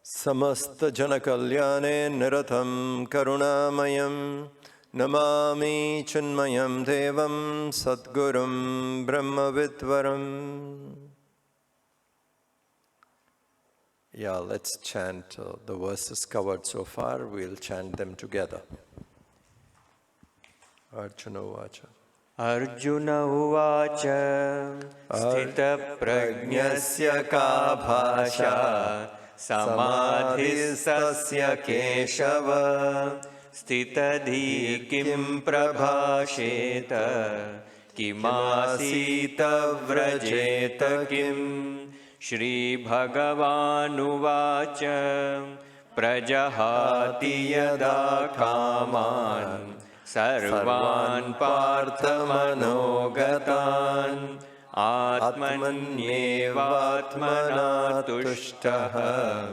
Samasta Janakalyane Niratham Karunamayam Namami Chinmayam Devam Sadgurum Brahmavitvaram. Yeah, let's chant the verses covered so far. We'll chant them together. Arjuna Vacha. Arjuna Uvacha Sthita Prajnasya Ka Bhasha Samadhistasya Keshava Sthitadhi Kim Prabhasheta Kimasita Vrajeta Kim Shri Bhagavan Uvacha Prajahati Yada Kaman Sarvan Parthamanogatan Atmanyevatmana tushtaha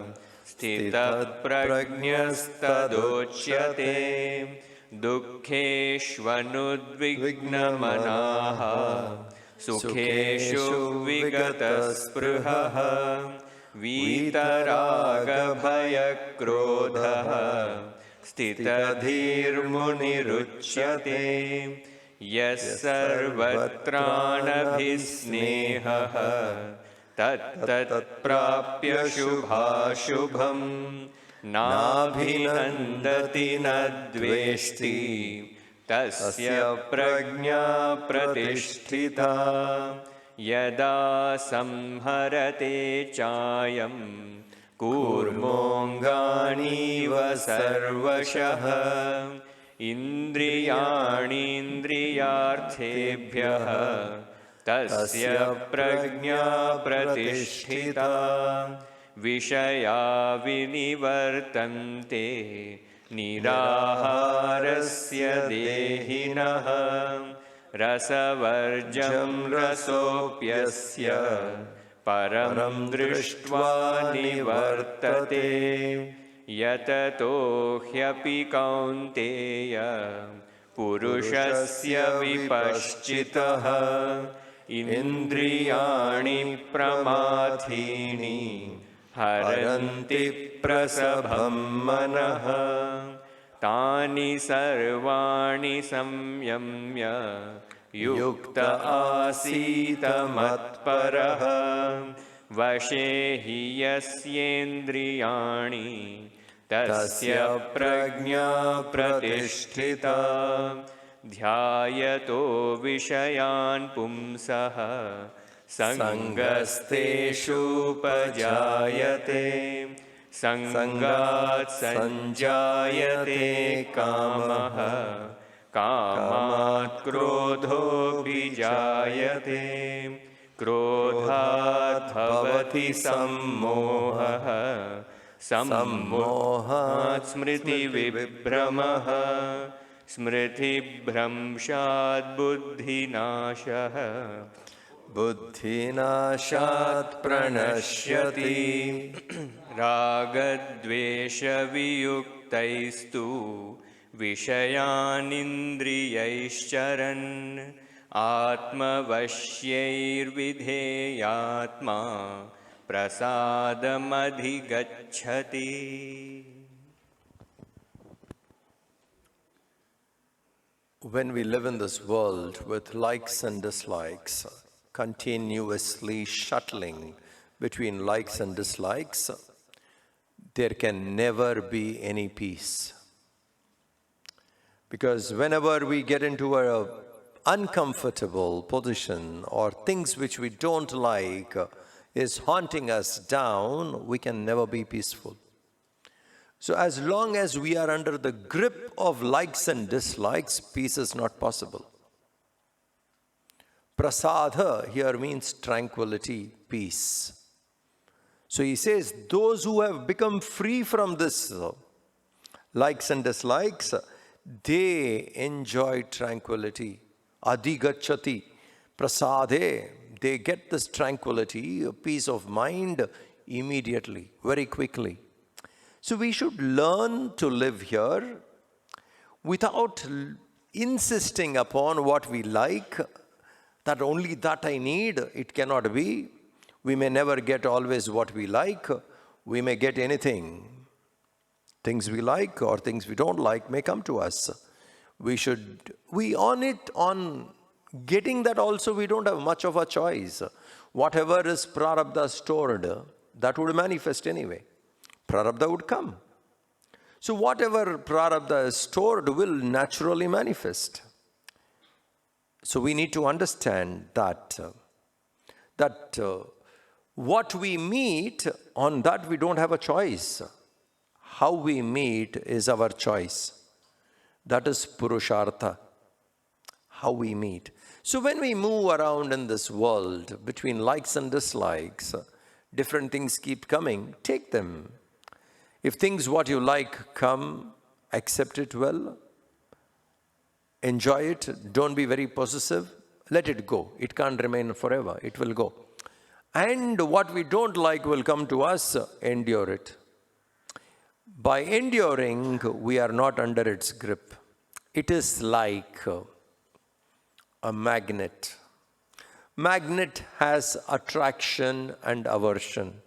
Sthitat prajnastadochyate Dukkheshvanudvignamanaha Sukheshu vigataspruhaha Vitaragabhayakrodhaha Sthitadhirmuniruchyate Yas sarvatranabhisnehaha Tat prapya shubhashubham Nabhinandati nadveshti Tasya prajna pratisthita Yada samharate chayam Kurmongani vasarvashaha Indriyani indriyarthebhyaha Tasya prajna pratisthita Vishaya vinivartante Niraharasya dehinaha Rasavarjam rasopyasya Param drishtva nivartate Yatato hyapi kaunteya Purushasya vipaschitaha Indriyani pramathini Haranti prasabham manaha Tani sarvani samyamya Yukta asita matparaha Vashehi yasyendriyani Tasya prajna pratisthita Dhyayato vishayan pumsaha Sangasteshu pajayate Sangat sanjayate kamaha Kamat krodho bijayate Krodhat bhavati sammohaha Sammohat smriti vibhramaha Smriti bhramshat buddhi nashaha Buddhi nashat pranashyati Ragadvesha viyuktaistu Vishayanindriyaischaran Atma vasyairvidheyatma Prasadammadhigacchati. When we live in this world with likes and dislikes, continuously shuttling between likes and dislikes, there can never be any peace. Because whenever we get into an uncomfortable position or things which we don't like is haunting us down, we can never be peaceful. So as long as we are under the grip of likes and dislikes, peace is not possible. Prasada here means tranquility, peace. So he says, those who have become free from this likes and dislikes, they enjoy tranquility. Adhigacchati, prasade, they get this tranquility, a peace of mind immediately, very quickly. So we should learn to live here without insisting upon what we like, that only that I need. It cannot be. We may never get always what we like. we may get anything. Things we like or things we don't like may come to us. On getting that also, we don't have much of a choice. Whatever is prarabdha stored, that would manifest anyway. Prarabdha would come. So whatever prarabdha is stored will naturally manifest. So we need to understand that what we meet, on that we don't have a choice. How we meet is our choice. That is purushartha. How we meet. So when we move around in this world between likes and dislikes, different things keep coming, take them. If things what you like come, accept it well, enjoy it, don't be very possessive, let it go. It can't remain forever, it will go. And what we don't like will come to us, endure it. By enduring, we are not under its grip. It is like a magnet. Magnet has attraction and aversion.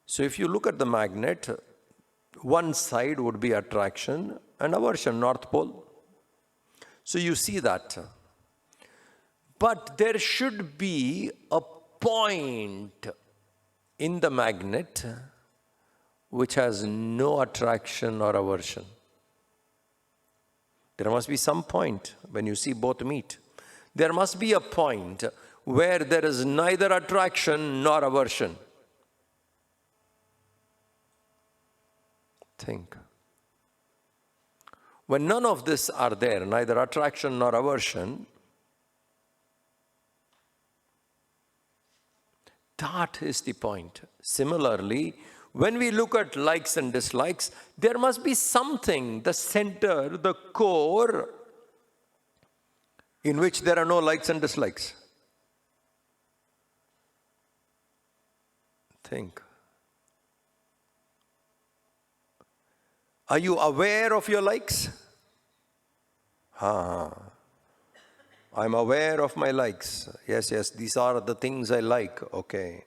So if you look at the magnet, one side would be attraction and aversion, North Pole. So you see that. But there should be a point in the magnet which has no attraction or aversion. There must be some point when you see both meet. There must be a point where there is neither attraction nor aversion. Think. When none of this are there, neither attraction nor aversion, that is the point. Similarly, when we look at likes and dislikes, there must be something, the center, the core, in which there are no likes and dislikes. Think. Are you aware of your likes? I'm aware of my likes. Yes, these are the things I like. Okay.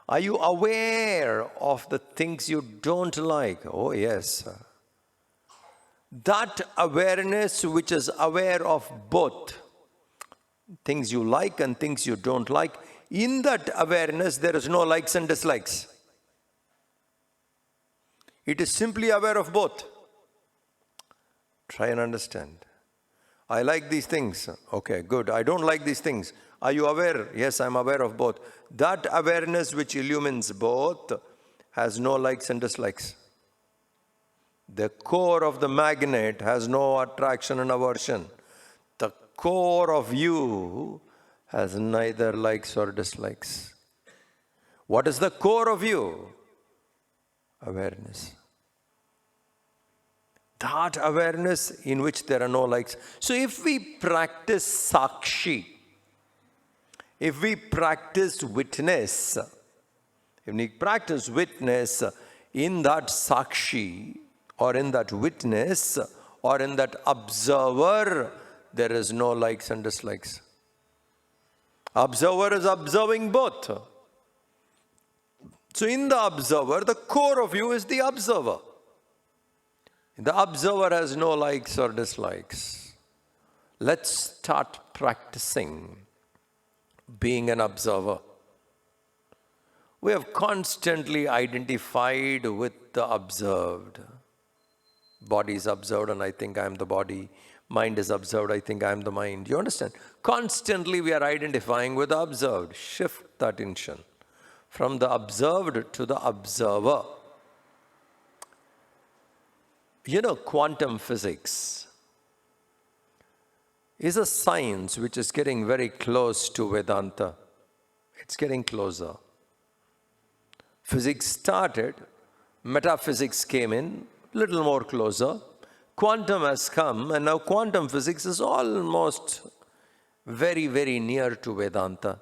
Are you aware of the things you don't like? Oh, yes. That awareness which is aware of both things you like and things you don't like, in that awareness there is no likes and dislikes. It is simply aware of both. Try and understand. I like these things. Okay, good. I don't like these things. Are you aware? Yes, I'm aware of both. That awareness which illumines both has no likes and dislikes. The core of the magnet has no attraction and aversion. The core of you has neither likes or dislikes. What is the core of you? Awareness. That awareness in which there are no likes. So if we practice sakshi, if we practice witness, in that sakshi or in that witness or in that observer, there is no likes and dislikes. Observer is observing both. So in the observer, the core of you is the observer. The observer has no likes or dislikes. Let's start practicing being an observer. We have constantly identified with the observed. Body is observed and I think I am the body. Mind is observed, I think I am the mind. You understand? Constantly we are identifying with the observed. Shift the attention from the observed to the observer. You know, quantum physics is a science which is getting very close to Vedanta. It's getting closer. Physics started, metaphysics came in, little more closer. Quantum has come, and now quantum physics is almost very, very near to Vedanta.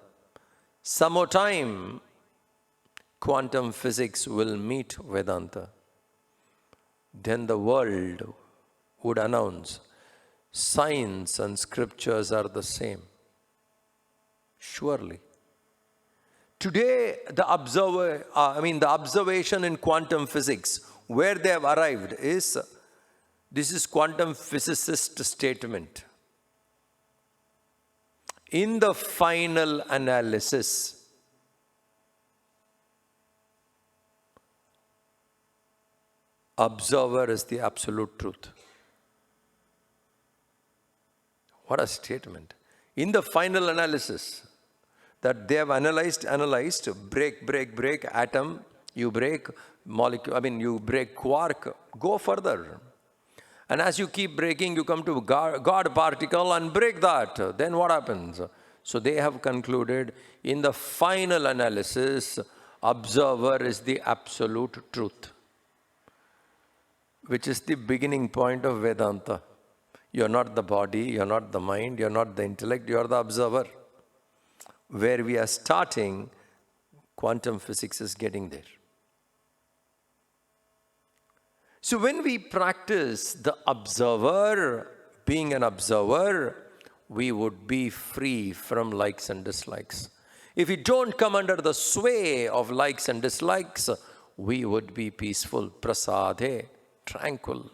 Some more time, quantum physics will meet Vedanta. Then the world would announce science and scriptures are the same. Surely. Today, the observation in quantum physics, where they have arrived is, this is quantum physicist statement. In the final analysis, observer is the absolute truth. What a statement. In the final analysis, that they have analyzed, break, atom, you break molecule, you break quark, go further. And as you keep breaking, you come to God particle and break that. Then what happens? So they have concluded, in the final analysis, observer is the absolute truth, which is the beginning point of Vedanta. You're not the body, you're not the mind, you're not the intellect, you're the observer. Where we are starting, quantum physics is getting there. So when we practice the observer, being an observer, we would be free from likes and dislikes. If we don't come under the sway of likes and dislikes, we would be peaceful, prasade, tranquil,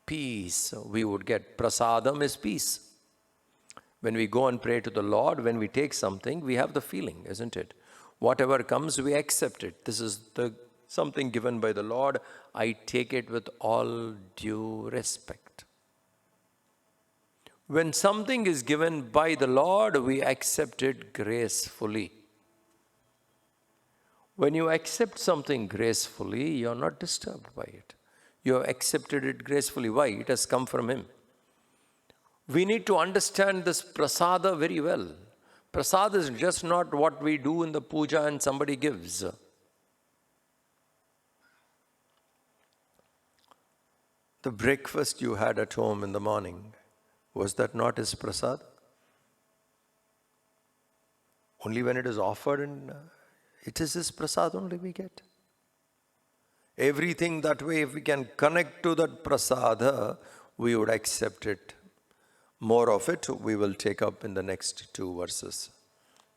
peace. We would get, prasadam is peace. When we go and pray to the Lord, when we take something, we have the feeling, isn't it? Whatever comes, we accept it. This is something given by the Lord. I take it with all due respect. When something is given by the Lord, we accept it gracefully. When you accept something gracefully, you're not disturbed by it. You have accepted it gracefully. Why? It has come from Him. We need to understand this prasada very well. Prasada is just not what we do in the puja and somebody gives. The breakfast you had at home in the morning, was that not His prasad? Only when it is offered, and it is His prasad only we get. Everything that way, if we can connect to that prasada, we would accept it. More of it we will take up in the next 2 verses.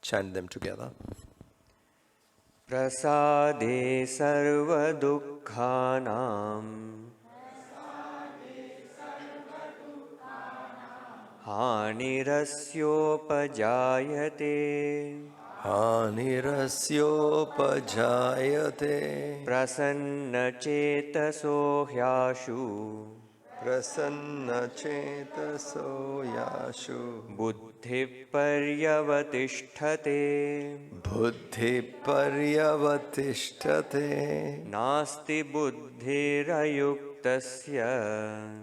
Chant them together. Prasade sarva dukkhanam hanirasyopajayate Hanirasyopajayate prasanna chetaso hyashu Prasanna chetaso yashu buddhi paryavatishthate Buddhi paryavatishthate nasti buddhirayuktasya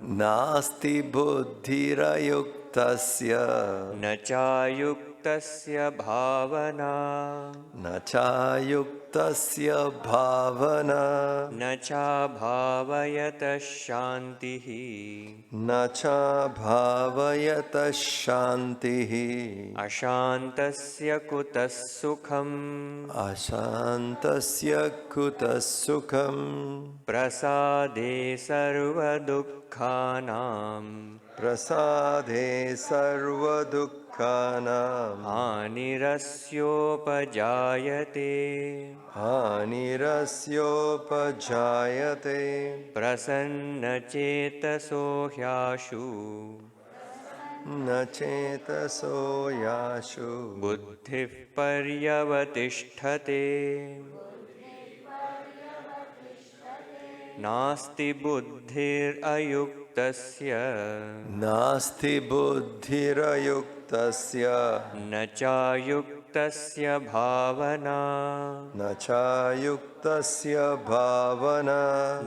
Nasti buddhirayuktasya nachayuktasya bhavana Nachayuktasya bhavana nacha bhavayata shantihi Nacha bhavayata shantihi ashantasya kutas sukham Ashantasya kutas sukham prasade sarva dukkhanam Prasade sarva dukkhanam hanirasyopajayate Hanirasyopajayate prasanna chetaso hyashu Nachetaso yashu buddhi paryavatishthate nasti buddhir ayuktasya Nasti buddhirayuktasya nachayuktasya bhavana Nachayuktasya bhavana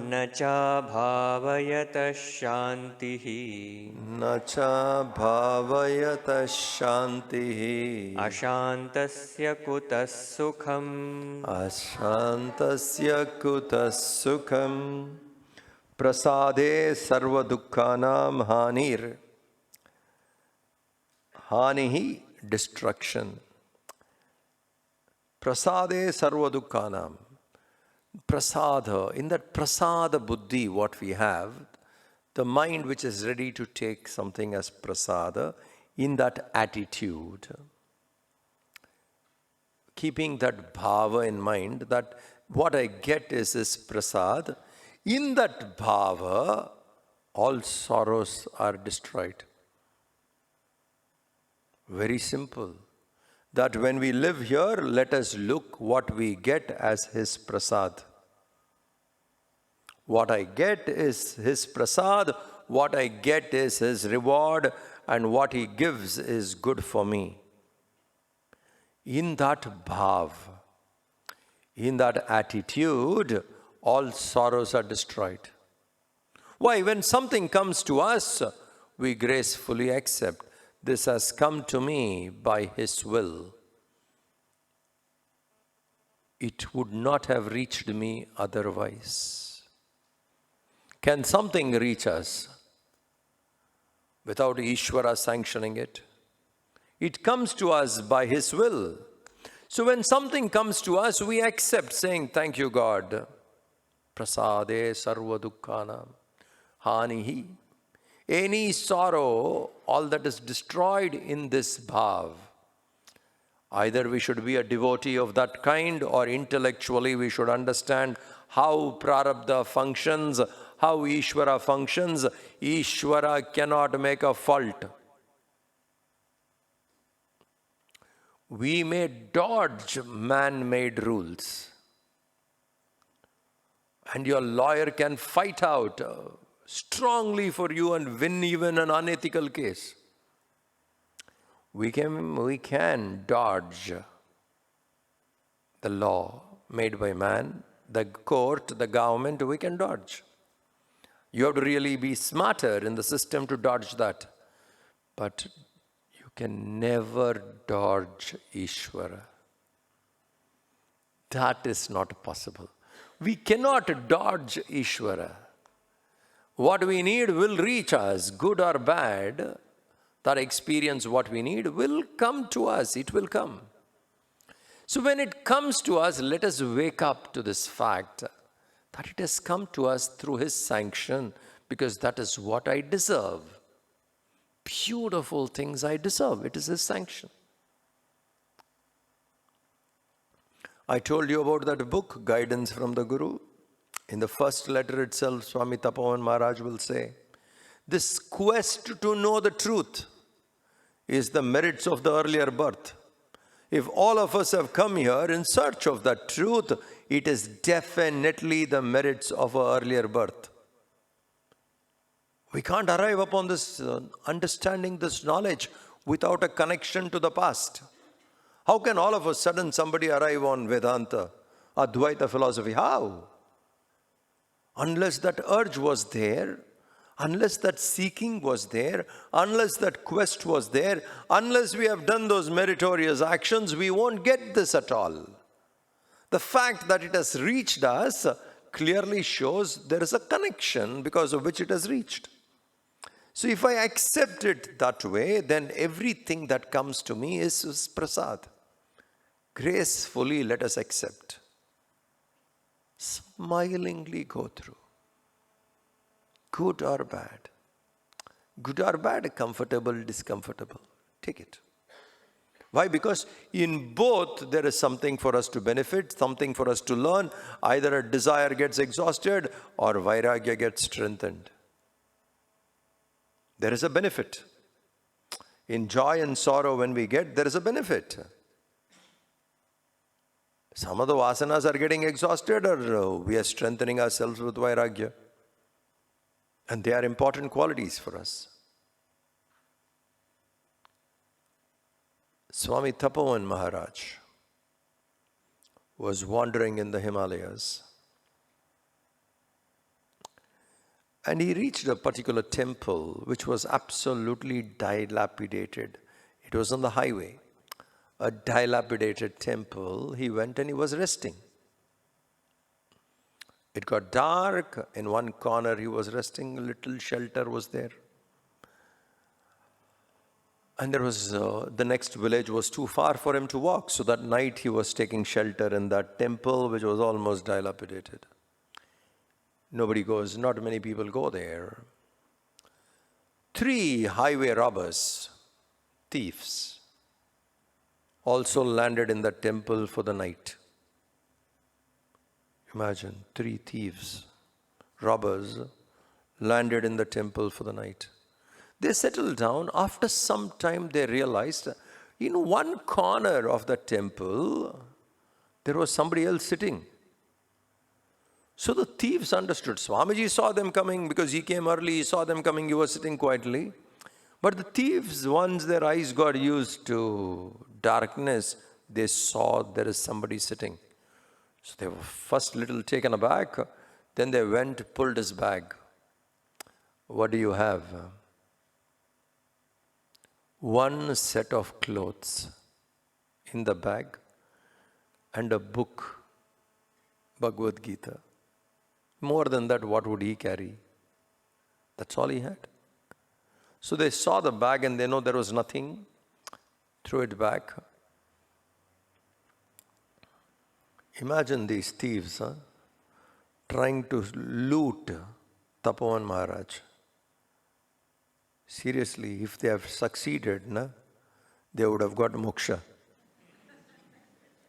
nacha bhavayata shantihi Nacha bhavayata shantihi ashantasya kutas sukham Ashantasya kutas sukham Prasade sarva dukkhanam hanir Hanihi, destruction. Prasade sarva dukkhanam. Prasada, in that prasada buddhi what we have, the mind which is ready to take something as prasada, in that attitude, keeping that bhava in mind, that what I get is his prasad, in that bhava, all sorrows are destroyed. Very simple. That when we live here, let us look what we get as his prasad. What I get is his prasad, what I get is his reward, and what he gives is good for me. In that bhav, in that attitude, all sorrows are destroyed. Why? When something comes to us, we gracefully accept. This has come to me by his will. It would not have reached me otherwise. Can something reach us without Ishvara sanctioning it? It comes to us by his will. So when something comes to us, we accept, saying, thank you, God. Prasade sarva dukkhanam hanihi. Any sorrow, all that is destroyed in this bhav, either we should be a devotee of that kind, or intellectually we should understand how prarabdha functions, how Ishvara functions. Ishvara cannot make a fault. We may dodge man-made rules, and your lawyer can fight out strongly for you and win even an unethical case. We can dodge the law made by man, the court, the government, we can dodge. You have to really be smarter in the system to dodge that. But you can never dodge Ishvara. That is not possible. We cannot dodge Ishvara. What we need will reach us, good or bad. That experience, what we need, will come to us. It will come. So when it comes to us, let us wake up to this fact that it has come to us through his sanction, because that is what I deserve. Beautiful things I deserve. It is his sanction. I told you about that book, Guidance from the Guru. In the first letter itself, Swami Tapovan Maharaj will say, this quest to know the truth is the merits of the earlier birth. If all of us have come here in search of that truth, it is definitely the merits of our earlier birth. We can't arrive upon this understanding, this knowledge, without a connection to the past. How can all of a sudden somebody arrive on Vedanta, Advaita philosophy? How? Unless that urge was there, unless that seeking was there, unless that quest was there, unless we have done those meritorious actions, we won't get this at all. The fact that it has reached us clearly shows there is a connection because of which it has reached. So if I accept it that way, then everything that comes to me is prasad. Gracefully let us accept. Smilingly go through. Good or bad. Good or bad, comfortable, discomfortable. Take it. Why? Because in both there is something for us to benefit, something for us to learn. Either a desire gets exhausted or vairagya gets strengthened. There is a benefit. In joy and sorrow when we get, there is a benefit. Some of the vasanas are getting exhausted, or we are strengthening ourselves with vairagya. And they are important qualities for us. Swami Tapovan Maharaj was wandering in the Himalayas. And he reached a particular temple which was absolutely dilapidated. It was on the highway. A dilapidated temple. He went and he was resting. It got dark. In one corner he was resting. A little shelter was there. And there was, the next village was too far for him to walk. So that night he was taking shelter in that temple which was almost dilapidated. Nobody goes, not many people go there. 3 highway robbers, thieves, also landed in the temple for the night. Imagine 3 thieves, robbers, landed in the temple for the night. They settled down. After some time they realized in one corner of the temple there was somebody else sitting. So the thieves understood. Swamiji saw them coming because he came early, he saw them coming, he was sitting quietly. But the thieves, once their eyes got used to darkness, they saw there is somebody sitting. So they were first little taken aback, then they went, pulled his bag. What do you have? One set of clothes in the bag and a book, Bhagavad Geeta. More than that, what would he carry? That's all he had. So they saw the bag and they know there was nothing. Threw it back. Imagine these thieves trying to loot Tapovan Maharaj. Seriously, if they have succeeded, they would have got moksha.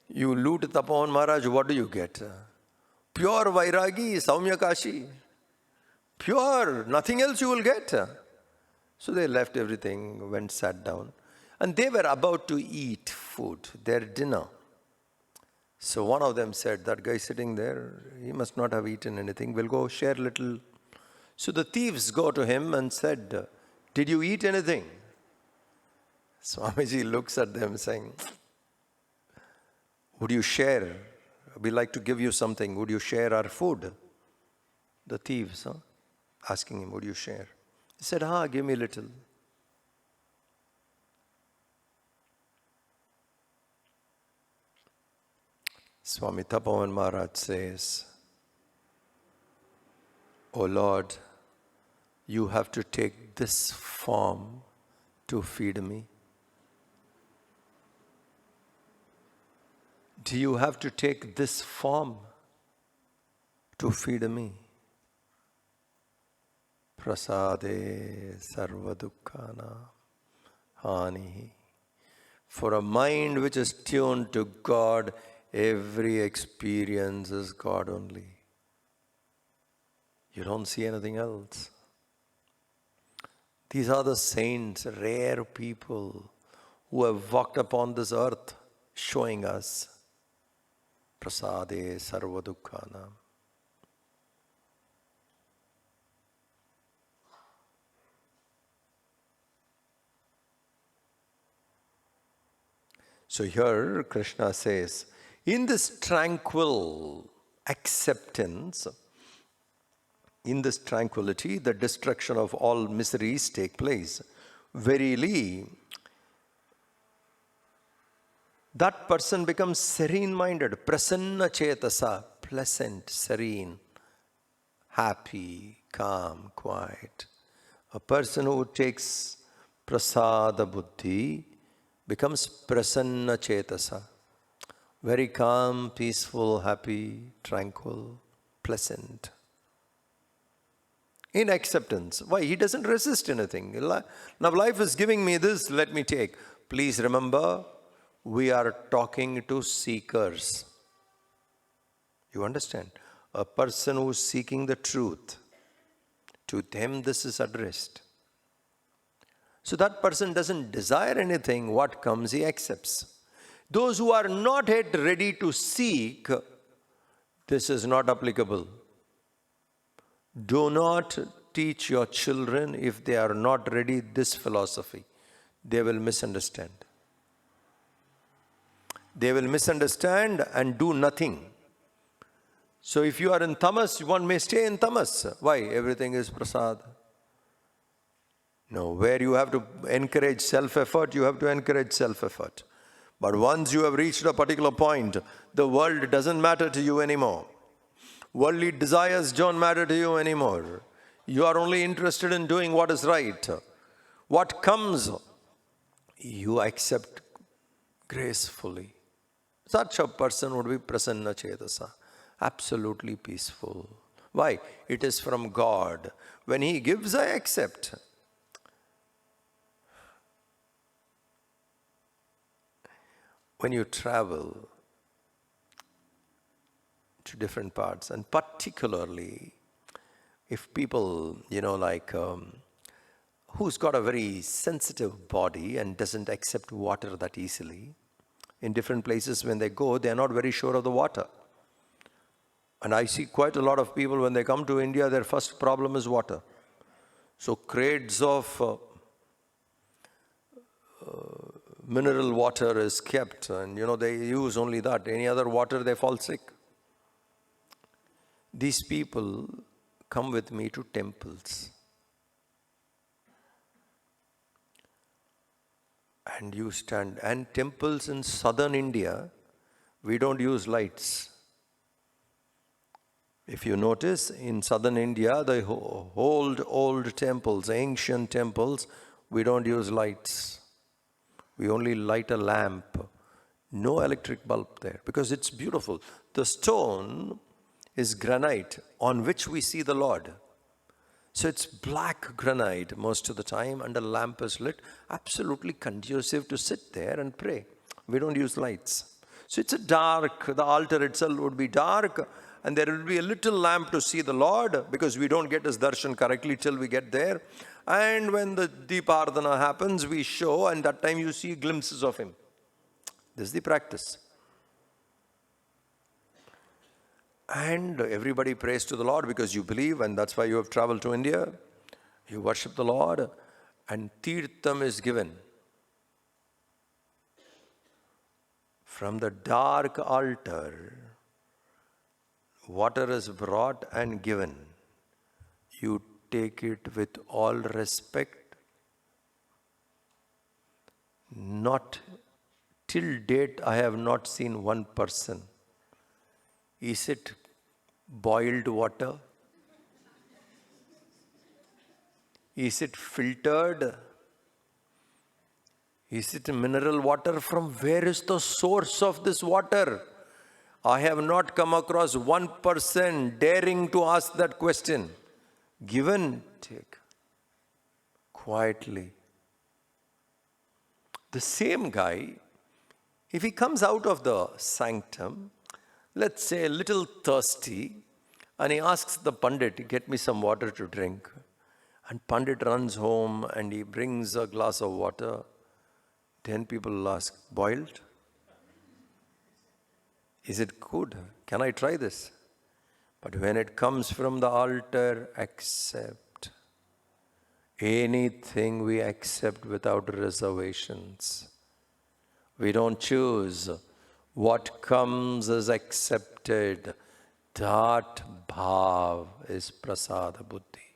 You loot Tapovan Maharaj, what do you get? Pure Vairagi, Saumyakashi. Pure, nothing else you will get. So they left everything, went, sat down. And they were about to eat food, their dinner. So one of them said, that guy sitting there, he must not have eaten anything. We'll go share a little. So the thieves go to him and said, did you eat anything? Swamiji looks at them saying, would you share? We like to give you something. Would you share our food? The thieves, asking him, would you share? He said, give me a little. Swami Tapovan Maharaj says, O Lord, you have to take this form to feed me. Do you have to take this form to feed me? Prasade sarva dukkhana hani. For a mind which is tuned to God, every experience is God only. You don't see anything else. These are the saints, rare people who have walked upon this earth showing us Prasade sarva dukkhana. So here Krishna says, in this tranquil acceptance, in this tranquility, the destruction of all miseries take place. Verily, that person becomes serene-minded, prasanna chetasa, pleasant, serene, happy, calm, quiet. A person who takes prasada buddhi becomes prasanna chetasa, very calm, peaceful, happy, tranquil, pleasant. In acceptance. Why? He doesn't resist anything. Now life is giving me this, let me take. Please remember, we are talking to seekers. You understand? A person who is seeking the truth, to them this is addressed. So that person doesn't desire anything, what comes he accepts. Those who are not yet ready to seek, this is not applicable. Do not teach your children if they are not ready this philosophy. They will misunderstand. They will misunderstand and do nothing. So if you are in tamas, one may stay in tamas. Why? Everything is prasad. No, where you have to encourage self-effort, you have to encourage self-effort. But once you have reached a particular point, the world doesn't matter to you anymore. Worldly desires don't matter to you anymore. You are only interested in doing what is right. What comes, you accept gracefully. Such a person would be prasanna chetasa, absolutely peaceful. Why? It is from God. When He gives, I accept. when you travel to different parts, and particularly if people, who's got a very sensitive body and doesn't accept water that easily, in different places when they go, they're not very sure of the water. And I see quite a lot of people, when they come to India, their first problem is water. So crates of mineral water is kept, and they use only that. Any other water, they fall sick. These people come with me to temples. And you stand, and temples in southern India, we don't use lights. If you notice, in southern India, the old temples, ancient temples, we don't use lights. We only light a lamp. No electric bulb there, because it's beautiful. The stone is granite on which we see the Lord. So it's black granite most of the time, and a lamp is lit. Absolutely conducive to sit there and pray. We don't use lights. So it's a dark, the altar itself would be dark, and there will be a little lamp to see the Lord, because we don't get his darshan correctly till we get there. And when the Deepardhana happens, we show, and that time you see glimpses of him. This is the practice. And everybody prays to the Lord because you believe, and that's why you have traveled to India. You worship the Lord, and Tirtham is given. From the dark altar, water is brought and given. You take it with all respect. Not till date, I have not seen one person. Is it boiled water? Is it filtered? Is it mineral water? From where is the source of this water? I have not come across one person daring to ask that question. Given, take. Quietly. The same guy, if he comes out of the sanctum, let's say a little thirsty, and he asks the Pandit, get me some water to drink. And Pandit runs home and he brings a glass of water. Then people ask, boiled? Is it good? Can I try this? But when it comes from the altar, accept. Anything we accept without reservations. We don't choose. What comes is accepted. That bhav is prasada buddhi.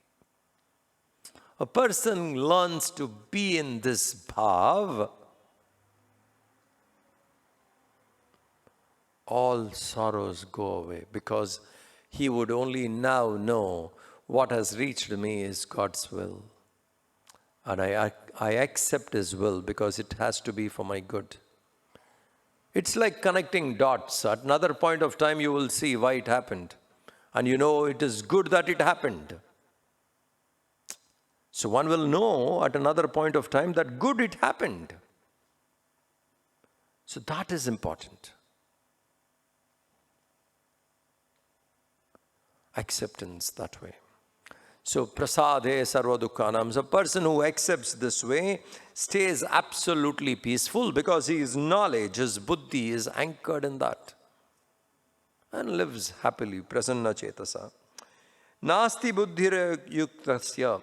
A person learns to be in this bhav, all sorrows go away, because he would only now know what has reached me is God's will. And I accept his will because it has to be for my good. It's like connecting dots. At another point of time, you will see why it happened. And you know it is good that it happened. So one will know at another point of time that good it happened. So that is important. Acceptance that way. So prasade sarva dukkhanam. A person who accepts this way stays absolutely peaceful because his knowledge, his buddhi is anchored in that. And lives happily, prasanna chetasa. Nasti buddhira yuktasya.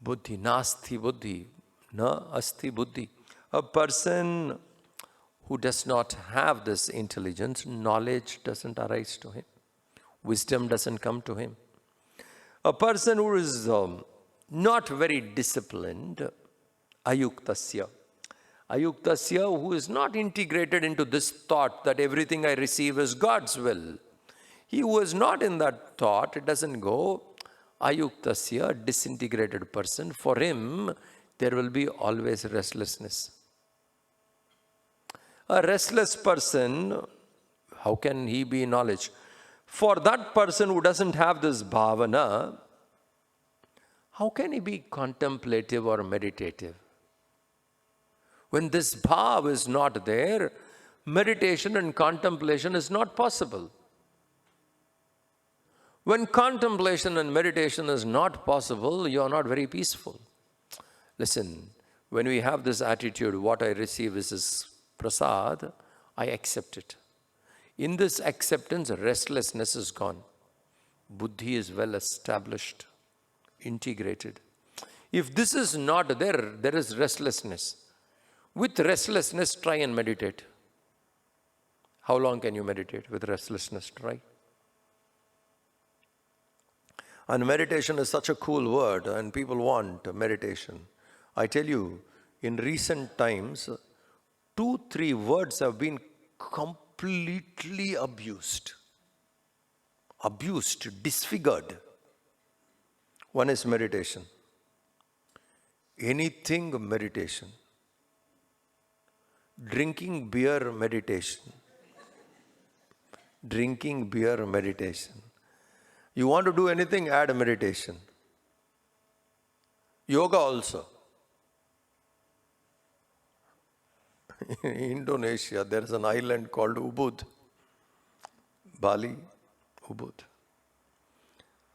Buddhi, nasti buddhi, na asti buddhi. A person who does not have this intelligence, knowledge doesn't arise to him. Wisdom doesn't come to him. A person who is not very disciplined, ayuktasya. Ayuktasya, who is not integrated into this thought that everything I receive is God's will. He who is not in that thought, it doesn't go. Ayuktasya, disintegrated person, for him, there will be always restlessness. A restless person, how can he be knowledge? For that person who doesn't have this bhavana, how can he be contemplative or meditative? When this bhav is not there, meditation and contemplation is not possible. When contemplation and meditation is not possible, you are not very peaceful. Listen, when we have this attitude, what I receive is prasad, I accept it. In this acceptance, restlessness is gone. Buddhi is well established, integrated. If this is not there, there is restlessness. With restlessness, try and meditate. How long can you meditate with restlessness? Try. And meditation is such a cool word, and people want meditation. I tell you, in recent times, 2-3 words have been completely abused. Abused, disfigured. One is meditation. Anything meditation. Drinking beer meditation. Drinking beer meditation. You want to do anything, add meditation. Yoga also. In Indonesia, there is an island called Ubud. Bali, Ubud.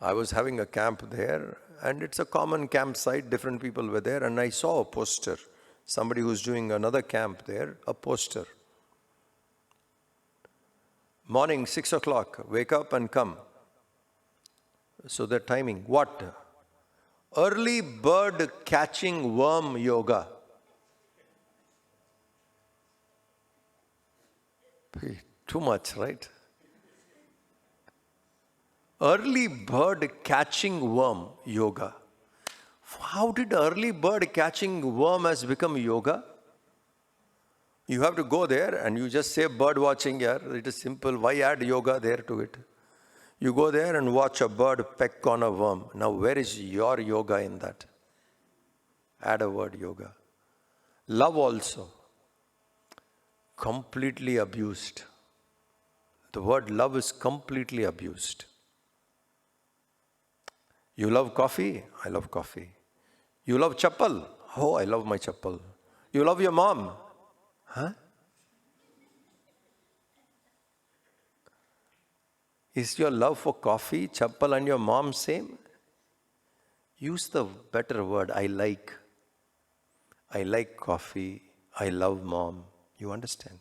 I was having a camp there, and it's a common campsite. Different people were there, and I saw a poster. Somebody who's doing another camp there, a poster. Morning, 6 o'clock, wake up and come. So the timing, what? Early bird catching worm yoga. Too much, right? Early bird catching worm yoga. How did early bird catching worm has become yoga? You have to go there and you just say bird watching here. It is simple. Why add yoga there to it? You go there and watch a bird peck on a worm. Now where is your yoga in that? Add a word, yoga. Love also. Completely abused. The word love is completely abused. You love coffee? I love coffee. You love chappal? Oh, I love my chappal. You love your mom? Huh? Is your love for coffee, chappal and your mom same? Use the better word, I like. I like coffee. I love mom. You understand?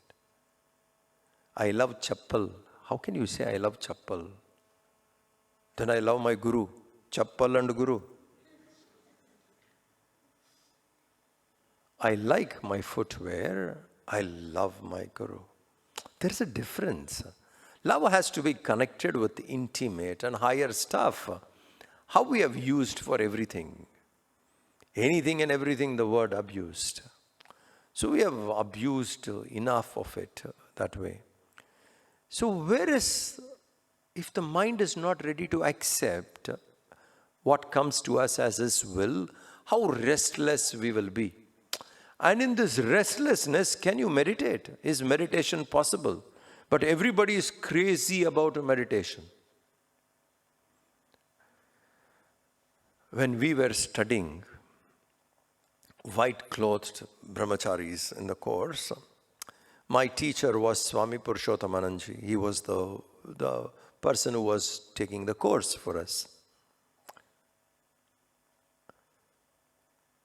I love chappal. How can you say I love chappal? Then I love my guru. Chappal and guru. I like my footwear. I love my guru. There's a difference. Love has to be connected with intimate and higher stuff. How we have used for everything. Anything and everything, the word abused. So we have abused enough of it that way. So where is, if the mind is not ready to accept what comes to us as His will, how restless we will be. And in this restlessness, can you meditate? Is meditation possible? But everybody is crazy about meditation. When we were studying white-clothed brahmacharis in the course, my teacher was Swami Purushothamananji. He was the person who was taking the course for us.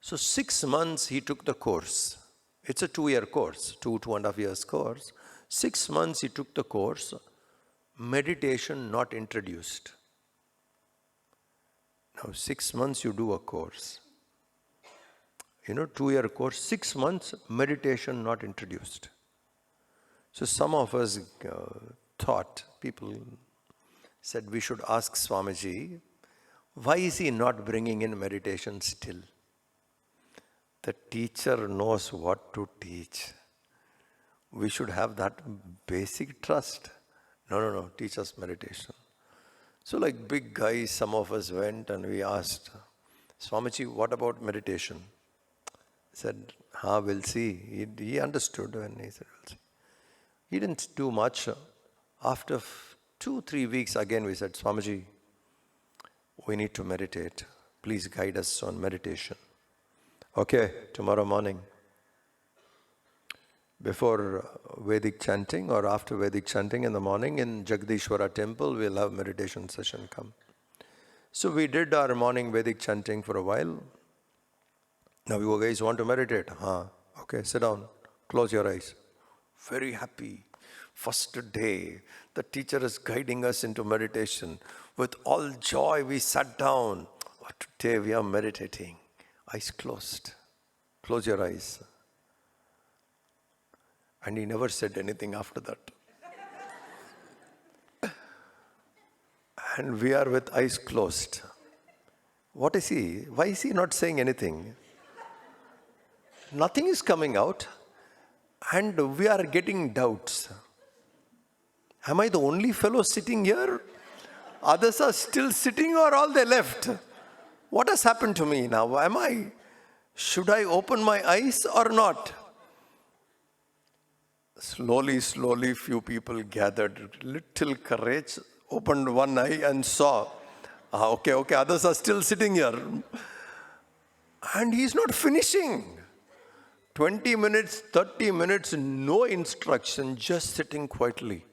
So 6 months he took the course. It's a 2-year course, 2.5 years course. 6 months he took the course, meditation not introduced. Now 6 months you do a course. 2-year course, 6 months meditation not introduced. So some of us thought, people said we should ask Swamiji, why is he not bringing in meditation still? The teacher knows what to teach. We should have that basic trust. No, teach us meditation. So like big guys, some of us went and we asked, Swamiji, what about meditation? He said, we'll see. He understood and he said, we'll see. He didn't do much. After 2-3 weeks, again we said, Swamiji, we need to meditate. Please guide us on meditation. Okay, tomorrow morning. before Vedic chanting or after Vedic chanting in the morning in Jagadishwara temple, we'll have meditation session come. So we did our morning Vedic chanting for a while. Now you guys want to meditate? Okay, sit down, close your eyes. Very happy. First day, the teacher is guiding us into meditation. With all joy, we sat down. Today we are meditating. Eyes closed. Close your eyes. And he never said anything after that. And we are with eyes closed. What is he? Why is he not saying anything? Nothing is coming out. And we are getting doubts. Am I the only fellow sitting here? Others are still sitting or all they left? What has happened to me now? Should I open my eyes or not? Slowly, few people gathered. Little courage, opened one eye and saw. Okay, others are still sitting here. And he's not finishing. 20 minutes, 30 minutes, no instruction, just sitting quietly.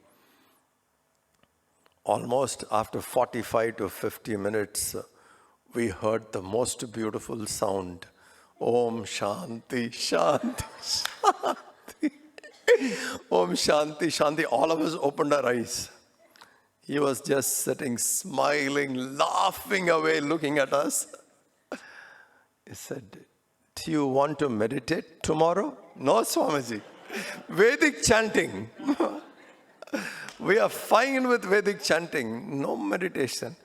Almost after 45 to 50 minutes, we heard the most beautiful sound. Om Shanti, Shanti, Shanti. Om Shanti, Shanti. All of us opened our eyes. He was just sitting, smiling, laughing away, looking at us. He said, do you want to meditate tomorrow? No, Swamiji. Vedic chanting. We are fine with Vedic chanting. No meditation.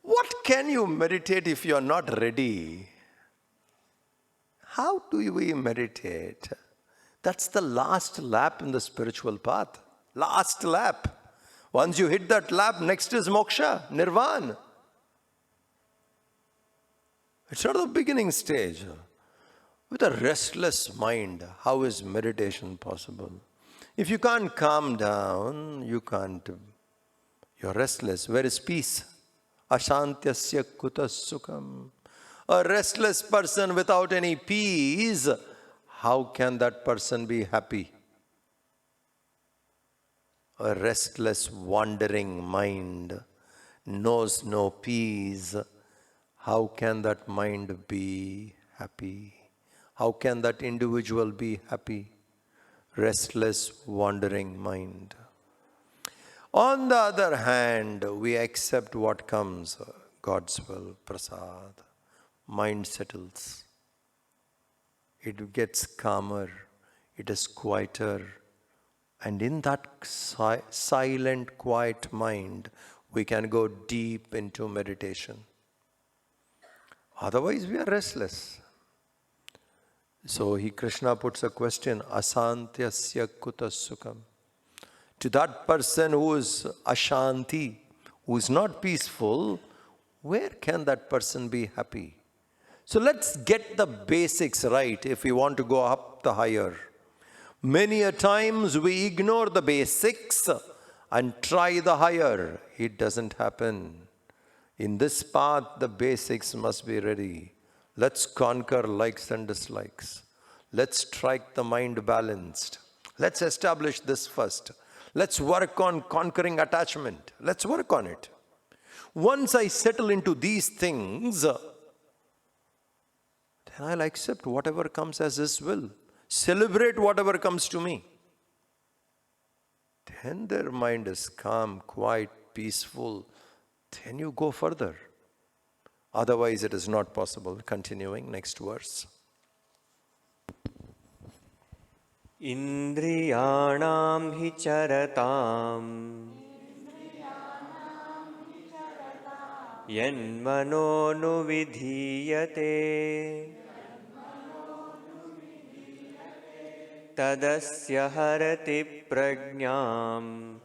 What can you meditate if you are not ready? How do we meditate? That's the last lap in the spiritual path. Last lap. Once you hit that lap, next is moksha, nirvana. It's not the beginning stage. With a restless mind, how is meditation possible? If you can't calm down, you're restless. Where is peace? Ashantyasya kuta sukham. A restless person without any peace, how can that person be happy? A restless, wandering mind knows no peace. How can that mind be happy? How can that individual be happy? Restless, wandering mind. On the other hand, we accept what comes, God's will, prasad. Mind settles. It gets calmer. It is quieter. And in that silent, quiet mind, we can go deep into meditation. Otherwise, we are restless. So Krishna puts a question, asantyasya kuta sukham. To that person who is ashanti, who is not peaceful, where can that person be happy? So let's get the basics right if we want to go up the higher. Many a times we ignore the basics and try the higher. It doesn't happen. In this path, the basics must be ready. Let's conquer likes and dislikes. Let's strike the mind balanced. Let's establish this first. Let's work on conquering attachment. Let's work on it. Once I settle into these things, then I'll accept whatever comes as His will. Celebrate whatever comes to me. Then their mind is calm, quiet, peaceful. Then you go further. Otherwise, it is not possible. Continuing, next verse. Indriyanam hi charatam yanmano nu vidhiyate tadasya harati prajñam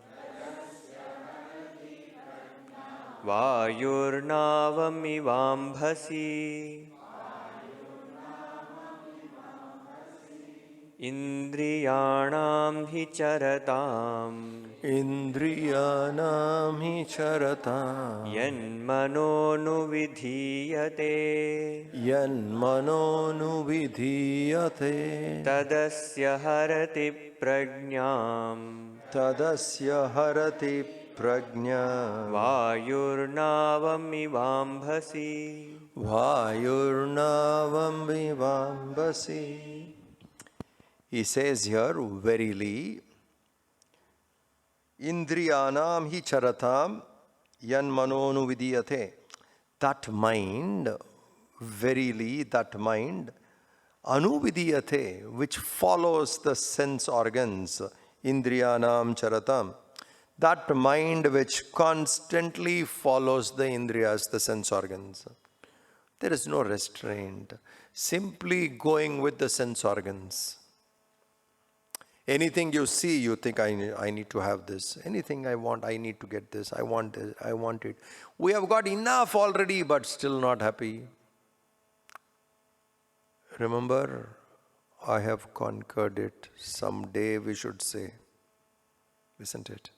vayurnavamivambhasi. Indriyanam hi charatam. Indriyanam hi charatam. Yanmano vidhiyate. Yanmano vidhiyate. Tadasya harati prajnam. Tadasya harati prajna. Vayurnavamivambhasi. Vayurnavamivambasi. He says here, verily, Indriyanam hi charatam yanmanonu vidiyate. That mind, verily, that mind, anuvidiyate, which follows the sense organs, Indriyanam charatam. That mind which constantly follows the indriyas, the sense organs. There is no restraint. Simply going with the sense organs. Anything you see, you think, I need to have this. Anything I want, I need to get this. I want this, I want it. We have got enough already, but still not happy. Remember, I have conquered it. Someday we should say, isn't it?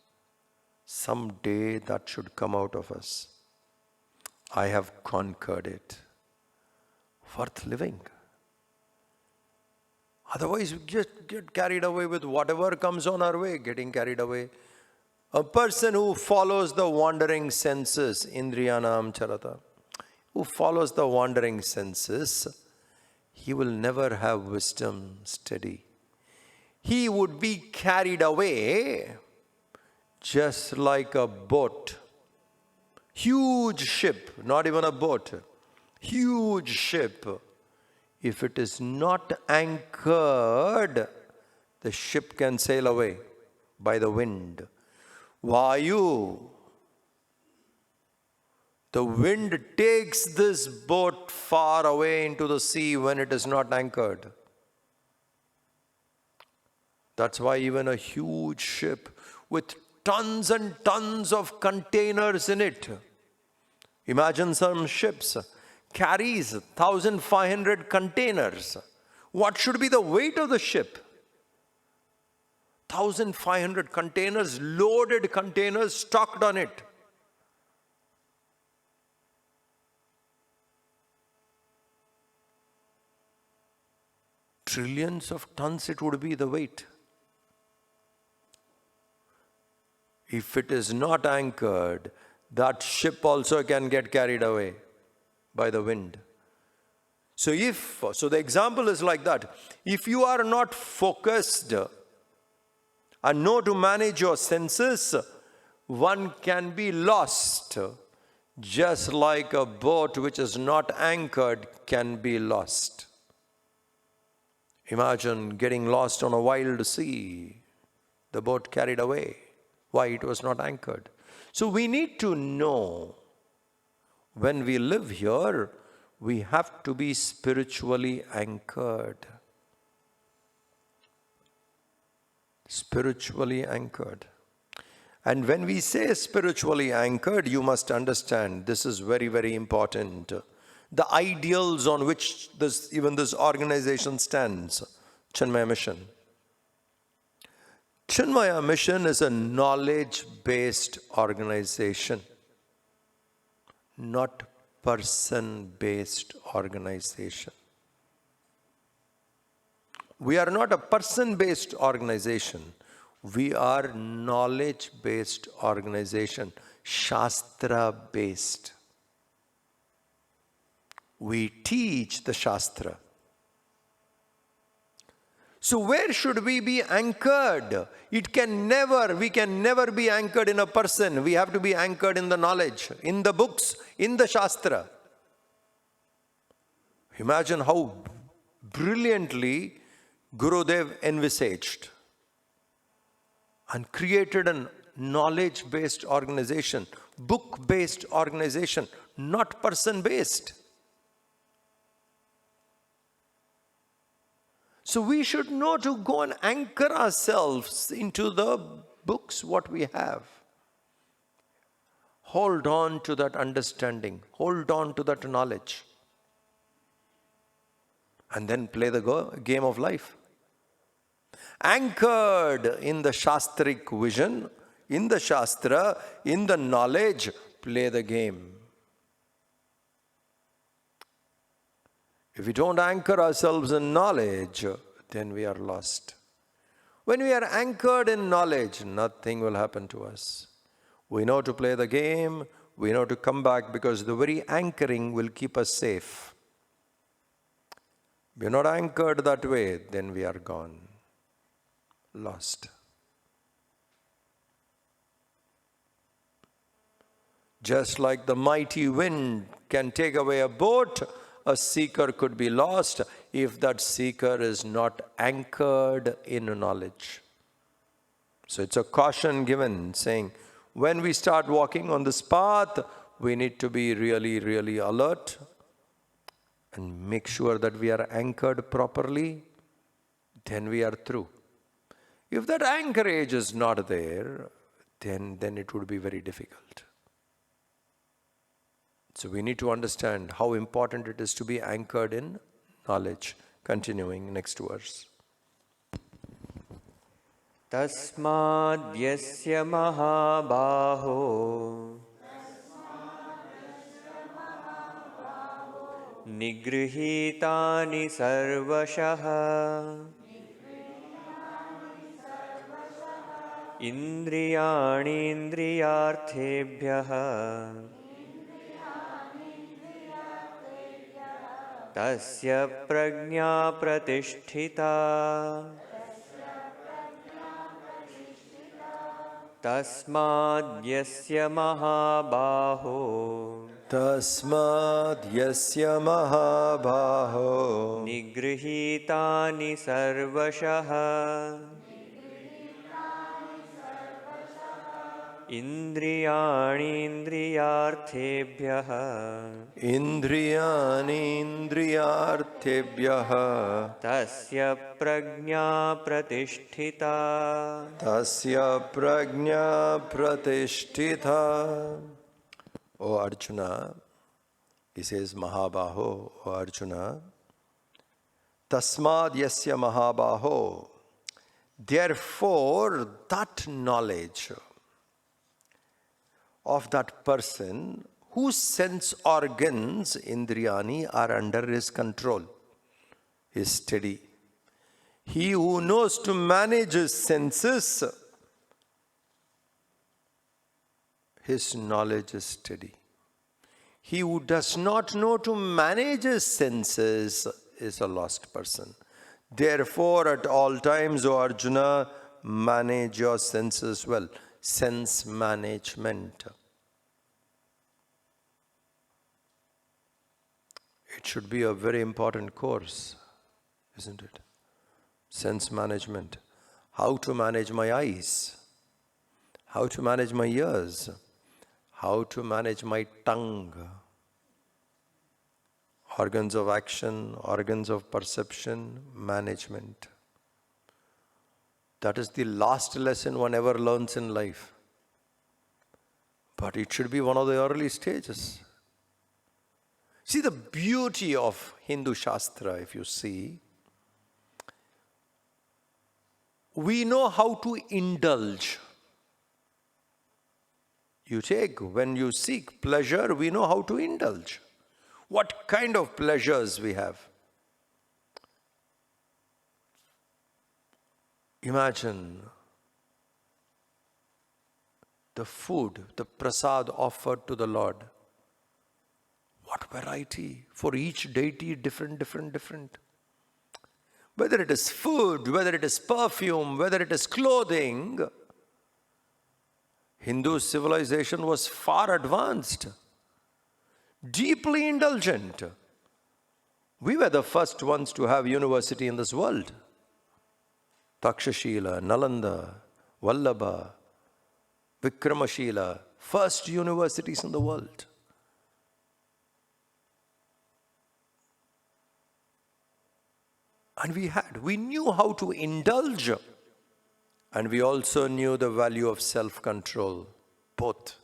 Someday that should come out of us. I have conquered it. Worth living. Otherwise, we just get carried away with whatever comes on our way, getting carried away. A person who follows the wandering senses, Indriyanam charata, who follows the wandering senses, he will never have wisdom steady. He would be carried away just like a boat. Huge ship, not even a boat. Huge ship. If it is not anchored, the ship can sail away by the wind. Vayu. The wind takes this boat far away into the sea when it is not anchored. That's why even a huge ship with tons and tons of containers in it. Imagine some ships carries 1,500 containers. What should be the weight of the ship? 1,500 containers, loaded containers stocked on it. Trillions of tons it would be the weight. If it is not anchored, that ship also can get carried away by the wind. So the example is like that. If you are not focused and know to manage your senses, one can be lost. Just like a boat which is not anchored can be lost. Imagine getting lost on a wild sea. The boat carried away. Why? It was not anchored. So we need to know, when we live here, we have to be spiritually anchored. Spiritually anchored. And when we say spiritually anchored, you must understand, this is very, very important. The ideals on which even this organization stands, Chinmaya Mission. Chinmaya Mission is a knowledge-based organization, not person-based organization. We are not a person-based organization. We are knowledge-based organization, Shastra-based. We teach the Shastra. So where should we be anchored? We can never be anchored in a person. We have to be anchored in the knowledge, in the books, in the Shastra. Imagine how brilliantly Gurudev envisaged and created a knowledge-based organization, book-based organization, not person-based. So we should know to go and anchor ourselves into the books, what we have. Hold on to that understanding. Hold on to that knowledge. And then play the game of life. Anchored in the Shastric vision, in the Shastra, in the knowledge, play the game. If we don't anchor ourselves in knowledge, then we are lost. When we are anchored in knowledge, nothing will happen to us. We know to play the game, we know to come back, because the very anchoring will keep us safe. If we are not anchored that way, then we are gone, lost. Just like the mighty wind can take away a boat, a seeker could be lost if that seeker is not anchored in knowledge. So it's a caution given, saying, when we start walking on this path, we need to be really, really alert and make sure that we are anchored properly. Then we are through. If that anchorage is not there, then it would be very difficult. So we need to understand how important it is to be anchored in knowledge. Continuing, next verse. Tasmad yasya mahabaho nigrihitani sarvashah indriyani indriyarthebhyah tasya prajna pratisthita tasmad yasya mahabaho nigrihitani sarvashah indriyani indriyarthebhyah tasya prajna pratisthita. O Arjuna, he says Mahabaho, O Arjuna, Tasmad yasya Mahabaho, therefore that knowledge of that person whose sense organs, indriyani, are under his control, is steady. He who knows to manage his senses, his knowledge is steady. He who does not know to manage his senses is a lost person. Therefore, at all times, O Arjuna, manage your senses well. Sense management. It should be a very important course, isn't it? Sense management. How to manage my eyes, how to manage my ears, how to manage my tongue, organs of action, organs of perception, management. That is the last lesson one ever learns in life. But it should be one of the early stages. See the beauty of Hindu Shastra, if you see. We know how to indulge. When you seek pleasure, we know how to indulge. What kind of pleasures we have. Imagine the food, the prasad offered to the Lord. What variety! For each deity, different. Whether it is food, whether it is perfume, whether it is clothing, Hindu civilization was far advanced, deeply indulgent. We were the first ones to have university in this world. Takshashila, Nalanda, Vallabha, Vikramashila, first universities in the world. And we knew how to indulge, and we also knew the value of self-control, both.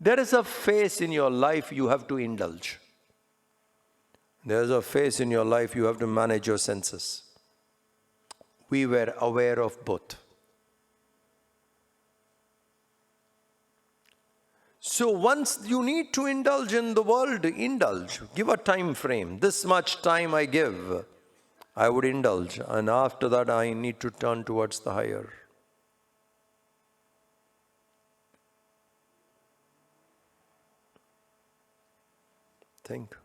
There is a phase in your life you have to indulge. There is a phase in your life you have to manage your senses. we were aware of both. So once you need to indulge in the world, indulge. Give a time frame. This much time I give, I would indulge. And after that, I need to turn towards the higher. Think.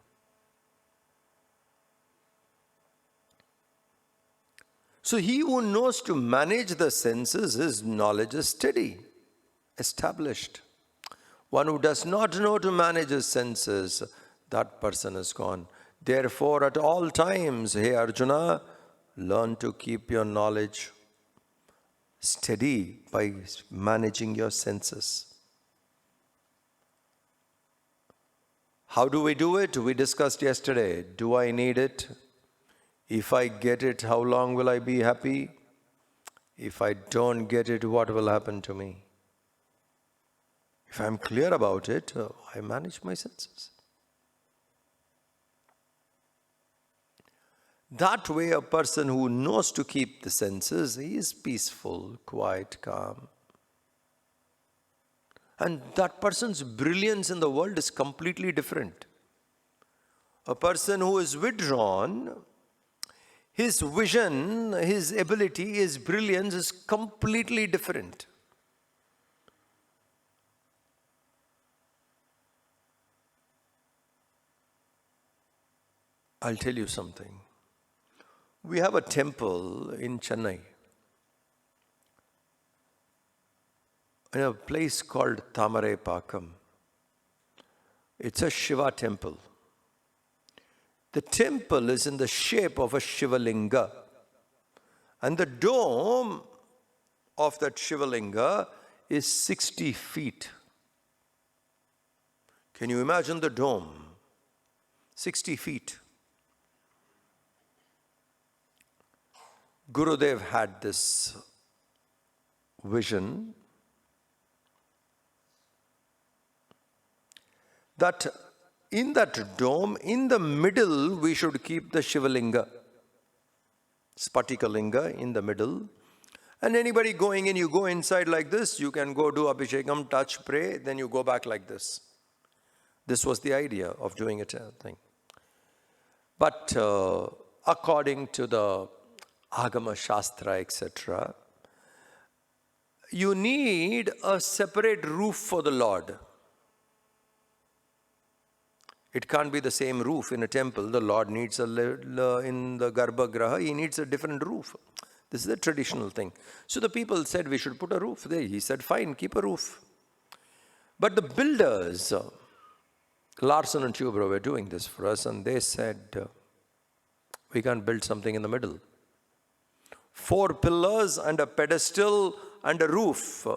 So he who knows to manage the senses, his knowledge is steady, established. One who does not know to manage his senses, that person is gone. Therefore, at all times, hey Arjuna, learn to keep your knowledge steady by managing your senses. How do we do it? We discussed yesterday. Do I need it? If I get it, how long will I be happy? If I don't get it, what will happen to me? If I'm clear about it, I manage my senses. That way, a person who knows to keep the senses, he is peaceful, quiet, calm. And that person's brilliance in the world is completely different. A person who is withdrawn, his vision, his ability, his brilliance is completely different. I'll tell you something. We have a temple in Chennai, in a place called Thamarepakam. It's a Shiva temple. The temple is in the shape of a Shivalinga. And the dome of that Shivalinga is 60 feet. Can you imagine the dome? 60 feet. Gurudev had this vision that in that dome, in the middle, we should keep the Shivalinga, Spatikalinga in the middle. And anybody going in, you go inside like this, you can go do Abhishekam, touch, pray, then you go back like this. This was the idea of doing it thing. But according to the Agama Shastra, etc., you need a separate roof for the Lord. It can't be the same roof in a temple. The Lord needs in the Garbhagraha, he needs a different roof. This is a traditional thing. So the people said we should put a roof there. He said, fine, keep a roof. But the builders, Larsen and Toubro, were doing this for us, and they said, we can't build something in the middle. 4 pillars and a pedestal and a roof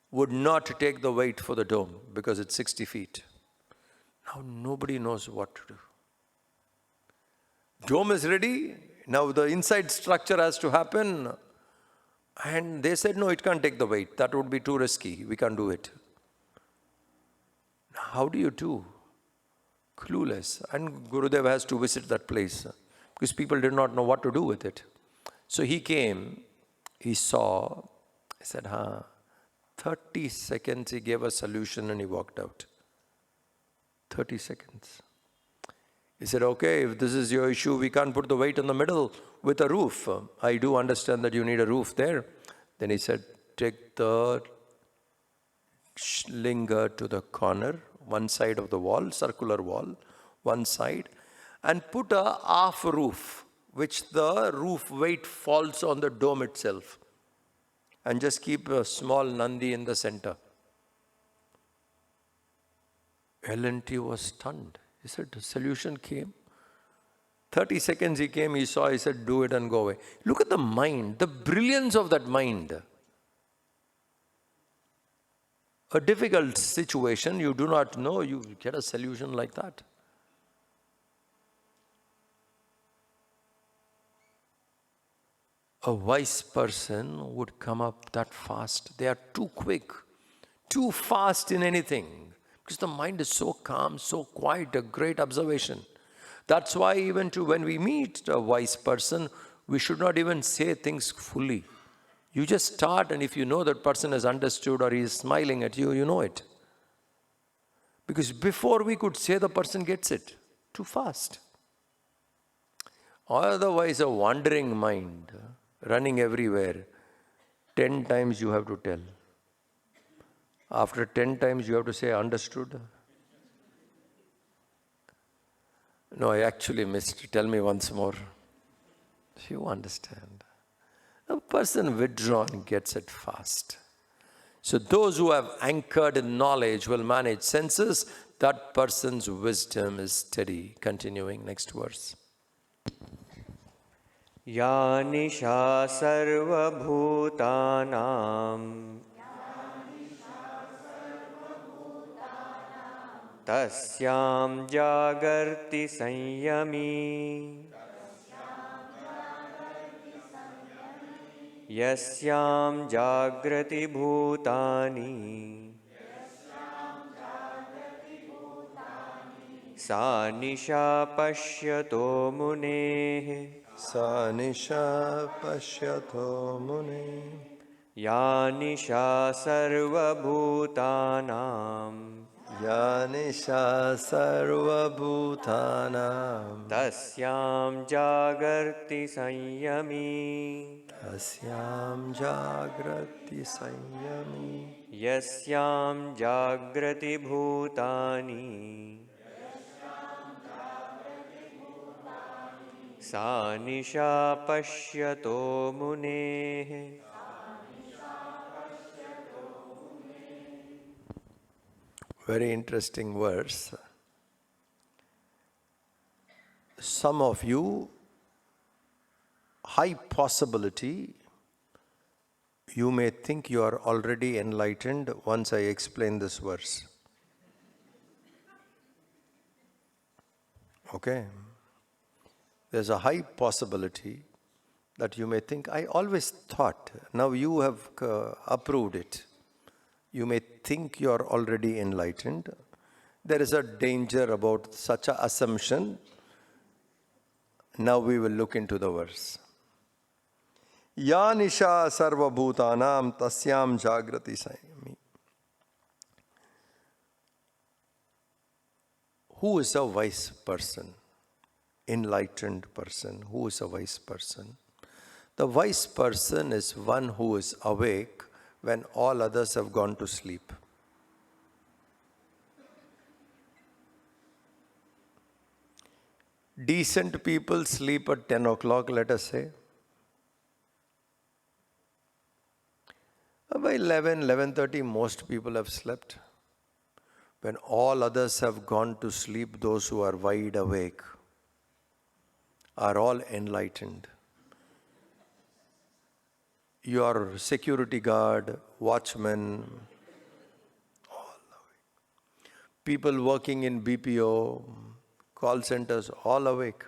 would not take the weight for the dome because it's 60 feet. Now nobody knows what to do. Dome is ready. Now the inside structure has to happen. And they said, no, it can't take the weight. That would be too risky. We can't do it. Now, how do you do? Clueless. And Gurudev has to visit that place because people did not know what to do with it. So he came, he saw, he said, 30 seconds he gave a solution and he walked out. 30 seconds. He said, okay, if this is your issue, we can't put the weight in the middle with a roof. I do understand that you need a roof there. Then he said, take the linga to the corner, one side of the wall, circular wall, one side, and put a half roof, which the roof weight falls on the dome itself. And just keep a small Nandi in the center. L&T was stunned. He said, the solution came. 30 seconds he came, he saw, he said, do it and go away. Look at the mind, the brilliance of that mind. A difficult situation, you do not know, you get a solution like that. A wise person would come up that fast. They are too quick, too fast in anything. Because the mind is so calm, so quiet, a great observation. That's why even when we meet a wise person, We should not even say things fully. You just start, and if you know that person has understood or he is smiling at you, you know it. Because before we could say, the person gets it too fast. Otherwise, a wandering mind, running everywhere, 10 times you have to tell. After 10 times you have to say, understood? No, I actually missed. Tell me once more. You understand. A person withdrawn gets it fast. So those who have anchored in knowledge will manage senses. That person's wisdom is steady. Continuing, next verse. या निशा सर्वभूतानां तस्यां जागर्ति संयमी यस्यां जागृति भूतानि सा निशा पश्यतो मुनेः Sa nisha pashyatho mune. या निशा सर्वभूतानां Ya nisha sarva bhutanam. तस्यां जागर्ति संयमी Tasyam jagrati sanyami. यस्यां जागृति भूतानि सा निशा पश्यतो मुनेः. Very interesting verse. Some of you, high possibility, you may think you are already enlightened once I explain this verse. Okay? There's a high possibility that you may think, I always thought, now you have approved it. You may think you are already enlightened. There is a danger about such an assumption. Now we will look into the verse. Ya nisha sarva bhutanam tasyam jagrati sayami. Who is a wise person? Enlightened person. Who is a wise person? The wise person is one who is awake when all others have gone to sleep. Decent people sleep at 10 o'clock, let us say. By 11:30, most people have slept. When all others have gone to sleep, those who are wide awake are all enlightened. Your security guard, watchman, all awake. People working in BPO, call centers, all awake.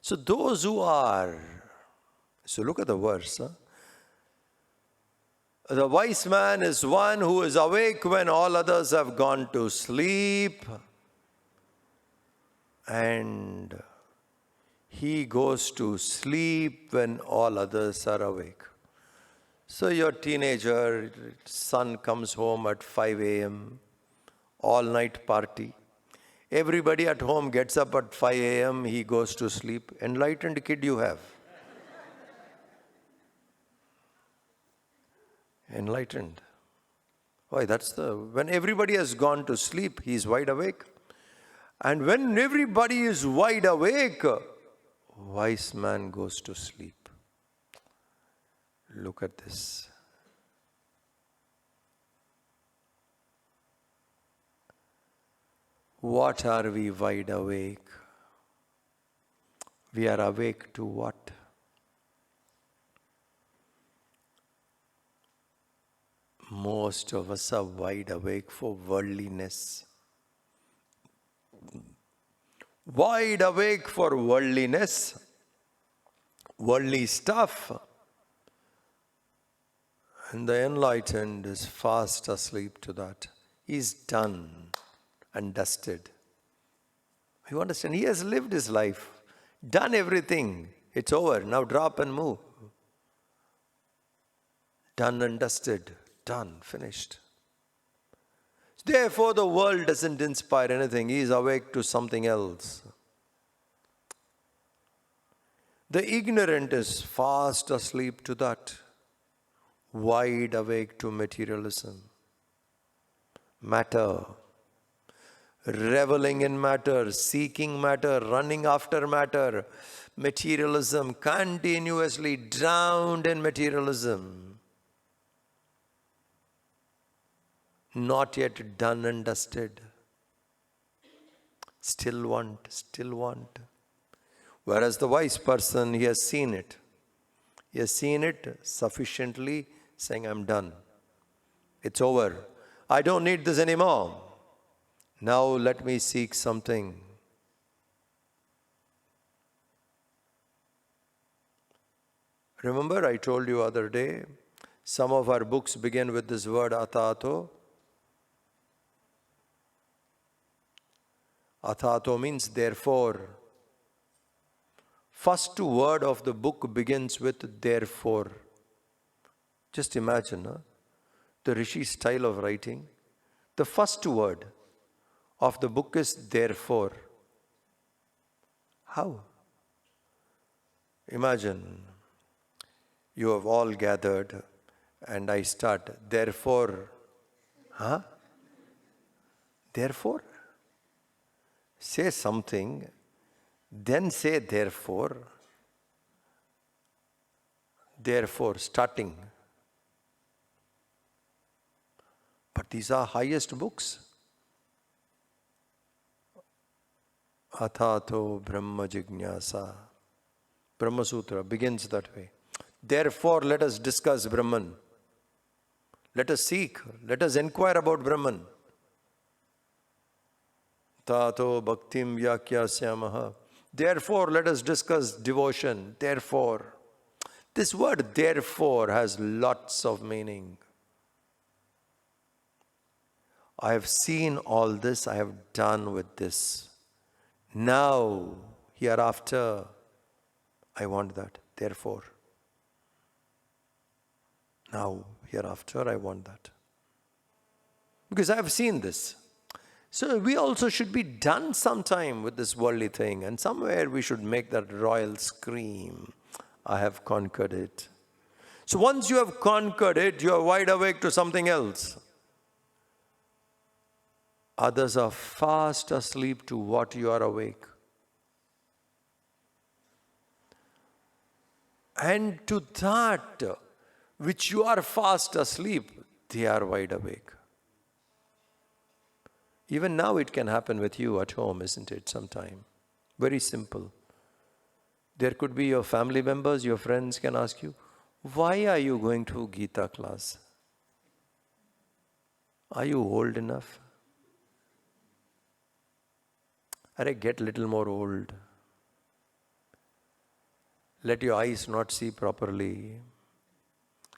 So those who are, so look at the verse. The wise man is one who is awake when all others have gone to sleep, and he goes to sleep when all others are awake. So your teenager son comes home at 5 a.m., all-night party. Everybody at home gets up at 5 a.m., he goes to sleep. Enlightened kid you have. Enlightened. Why, when everybody has gone to sleep, he is wide awake. And when everybody is wide awake, wise man goes to sleep. Look at this. What are we wide awake? We are awake to what? Most of us are wide awake for worldliness. Wide awake for worldliness, worldly stuff. And the enlightened is fast asleep to that. He's done and dusted. You understand? He has lived his life, done everything. It's over. Now drop and move. Done and dusted. Done. Finished. Therefore, the world doesn't inspire anything. He is awake to something else. The ignorant is fast asleep to that. Wide awake to materialism. Matter. Reveling in matter, seeking matter, running after matter. Materialism, continuously drowned in materialism. Not yet done and dusted. Still want, still want. Whereas the wise person, he has seen it. He has seen it sufficiently, saying, I'm done. It's over. I don't need this anymore. Now let me seek something. Remember, I told you other day, some of our books begin with this word atato. Atato means therefore. First word of the book begins with therefore. Just imagine the Rishi style of writing. The first word of the book is therefore. How? Imagine you have all gathered and I start, therefore. Therefore? Say something, then say therefore. Therefore, starting. But these are highest books. Athato Brahma Jignasa. Brahma Sutra begins that way. Therefore, let us discuss Brahman. Let us seek. Let us inquire about Brahman. Tato Bhaktim Vyakyasyamaha. Therefore, let us discuss devotion. Therefore. This word therefore has lots of meaning. I have seen all this. I have done with this. Now, hereafter, I want that. Therefore. Now, hereafter, I want that. Because I have seen this. So we also should be done sometime with this worldly thing. And somewhere we should make that royal scream. I have conquered it. So once you have conquered it, you are wide awake to something else. Others are fast asleep to what you are awake. And to that which you are fast asleep, they are wide awake. Even now it can happen with you at home, isn't it, sometime? Very simple. There could be your family members, your friends can ask you, why are you going to Gita class? Are you old enough? Get little more old. Let your eyes not see properly.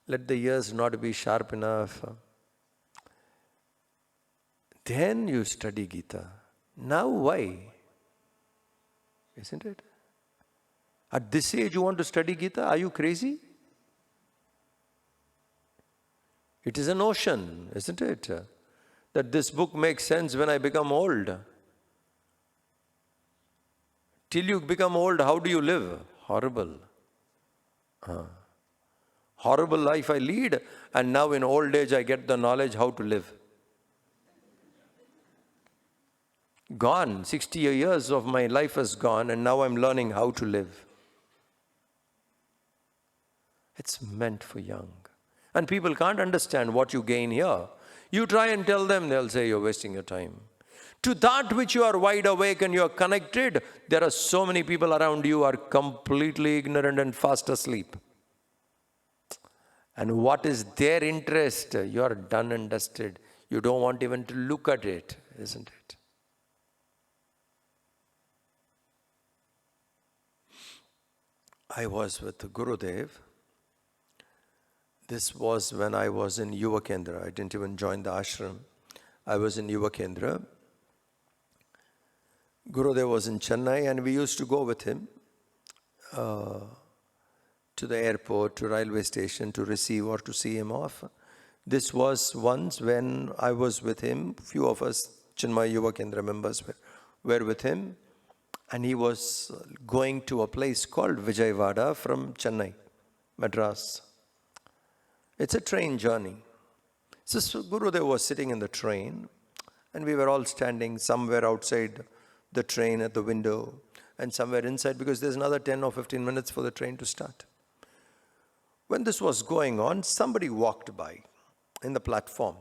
Let the ears not be sharp enough. Then you study Gita. Now why? Isn't it? At this age you want to study Gita? Are you crazy? It is a notion, isn't it? That this book makes sense when I become old. Till you become old, how do you live? Horrible. Horrible life I lead, and now in old age I get the knowledge how to live. Gone. 60 years of my life has gone, and now I'm learning how to live. It's meant for young. And people can't understand what you gain here. You try and tell them, they'll say you're wasting your time. To that which you are wide awake and you are connected, there are so many people around you who are completely ignorant and fast asleep. And what is their interest? You are done and dusted. You don't want even to look at it, isn't it? I was with Gurudev. This was when I was in Yuva Kendra. I didn't even join the ashram. I was in Yuva Kendra. Gurudev was in Chennai and we used to go with him. to the airport, to railway station to receive or to see him off. This was once when I was with him. Few of us, Chinmaya Yuva Kendra members were with him. And he was going to a place called Vijayawada from Chennai, Madras. It's a train journey. So Gurudev was sitting in the train and we were all standing somewhere outside the train at the window and somewhere inside because there's another 10 or 15 minutes for the train to start. When this was going on, somebody walked by in the platform.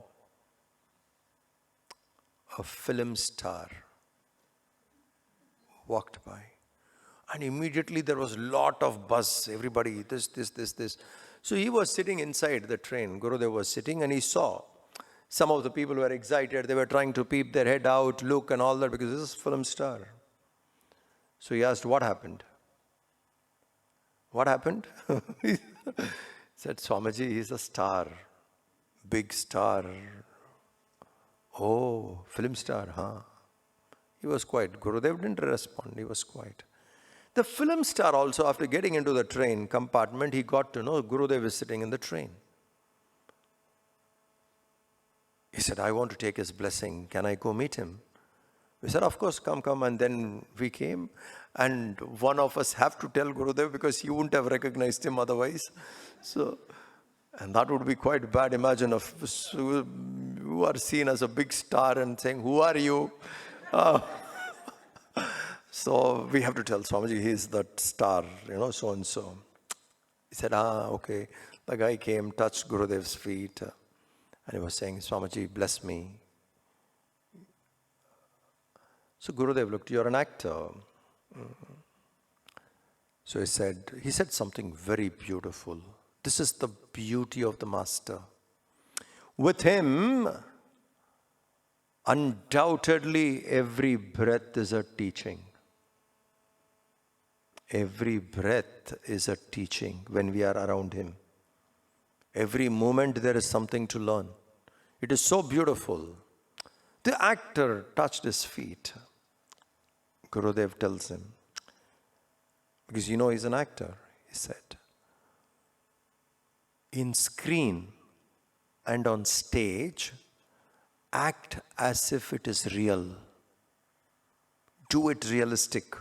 A film star walked by. And immediately there was a lot of buzz. Everybody, this. So he was sitting inside the train. Gurudev was sitting and he saw some of the people were excited. They were trying to peep their head out, look and all that because this is a film star. So he asked, what happened? What happened? He said, Swamiji, he's a star. Big star. Oh, film star, huh? He was quiet. Gurudev didn't respond. He was quiet. The film star also, after getting into the train compartment, he got to know Gurudev is sitting in the train. He said, I want to take his blessing. Can I go meet him? We said, of course, come. And then we came. And one of us have to tell Gurudev because he wouldn't have recognized him otherwise. So, and that would be quite bad. Imagine you are seen as a big star and saying, who are you? So we have to tell Swamiji, he's that star, so and so. He said, okay. The guy came, touched Gurudev's feet, and he was saying, Swamiji, bless me. So Gurudev looked, you're an actor. So he said something very beautiful. This is the beauty of the master. With him, undoubtedly every breath is a teaching. Every breath is a teaching when we are around him. Every moment there is something to learn. It is so beautiful. The actor touched his feet. Gurudev tells him, because he's an actor, he said, in screen and on stage, act as if it is real. Do it realistic.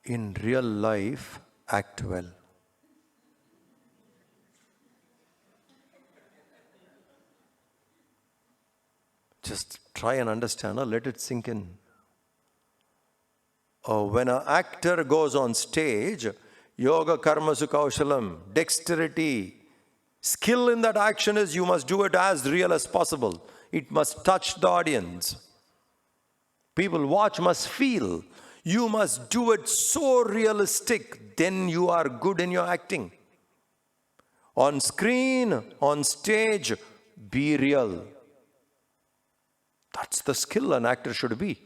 In real life, act well. Just try and understand, let it sink in. When an actor goes on stage, yoga karma sukhaushalam, dexterity, skill in that action is you must do it as real as possible. It must touch the audience. People watch must feel. You must do it so realistic, then you are good in your acting. On screen, on stage, be real. That's the skill an actor should be.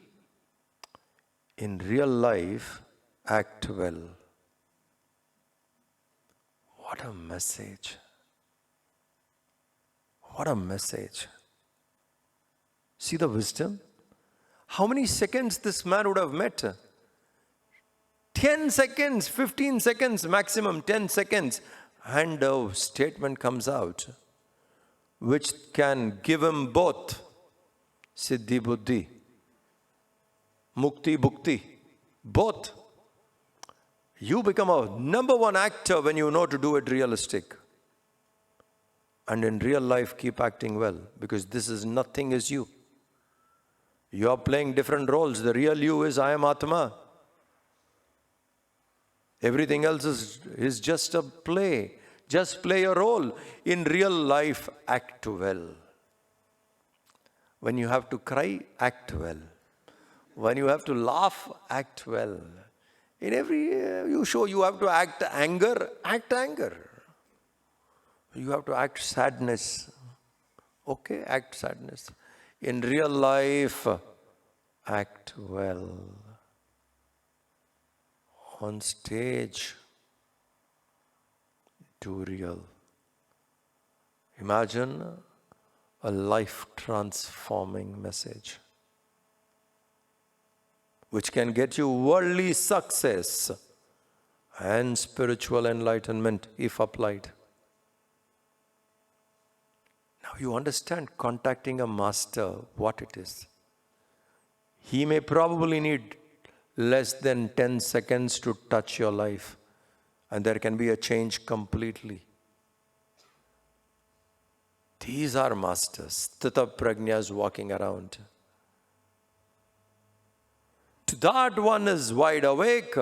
In real life, act well. What a message. What a message. See the wisdom? How many seconds this man would have met? 10 seconds, 15 seconds, maximum 10 seconds. And a statement comes out which can give him both Siddhi Buddhi, Mukti Bhukti, both. You become a number one actor when you know to do it realistic. And in real life, keep acting well, because this is nothing is you. You are playing different roles. The real you is I am Atma. Everything else is just a play. Just play your role. In real life, act well. When you have to cry, act well. When you have to laugh, act well. In every you have to act anger, act anger. You have to act sadness. Okay, act sadness. In real life, act well. On stage, do real. Imagine a life-transforming message which can get you worldly success and spiritual enlightenment if applied. Now you understand contacting a master, what it is. He may probably need less than 10 seconds to touch your life, and there can be a change completely. These are masters, Stita Prajnas walking around. To that one is wide awake,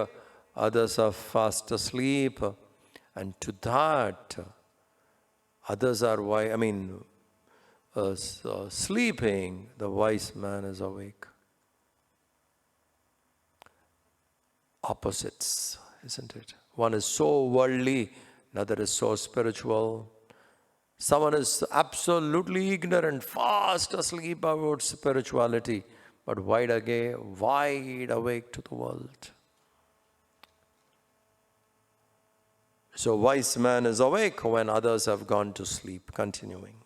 others are fast asleep, and to that others are sleeping, the wise man is awake. Opposites, isn't it? One is so worldly, another is so spiritual. Someone is absolutely ignorant, fast asleep about spirituality, but wide awake to the world. So wise man is awake when others have gone to sleep. Continuing.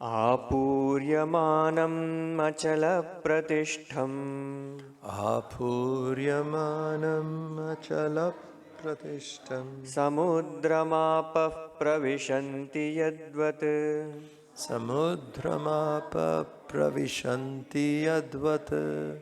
Apuryamanam achala pratishtham. Apuryamanam achala pratishtham. Samudramapah pravishanti yadvat. Samudramapa pravishanti yadvat.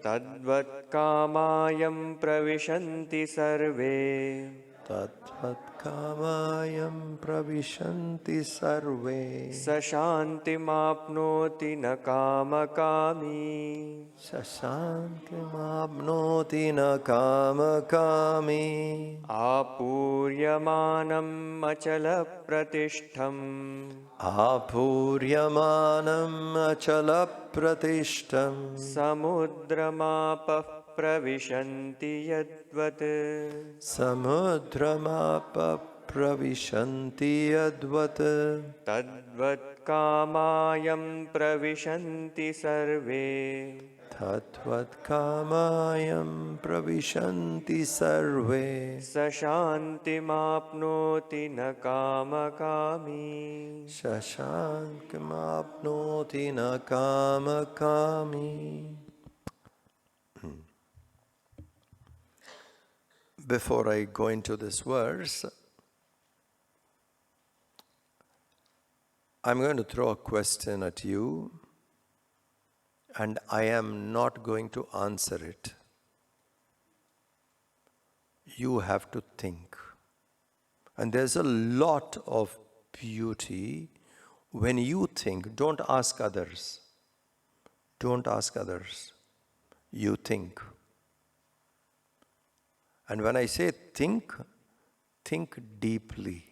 Tadvat kamayam pravishanti sarve. Tatvat kamayam pravishanti sarve. Sashantimapnoti na kamakami. Sasantimapnoti na kamakami. Apuryamanam achala pratishtham. Apuryamanam achala pratishtham. Samudramapah pravishanti yadvat. Samudramapa pravishanti yadvat. Tadvat kamayam pravishanti sarve. Tatvat kamayam pravishanti sarve. Sashantimapnoti na kamakami. Shashankimapnoti na kamakami. Before I go into this verse, I'm going to throw a question at you, and I am not going to answer it. You have to think. And there's a lot of beauty when you think. Don't ask others. Don't ask others. You think. And when I say think deeply.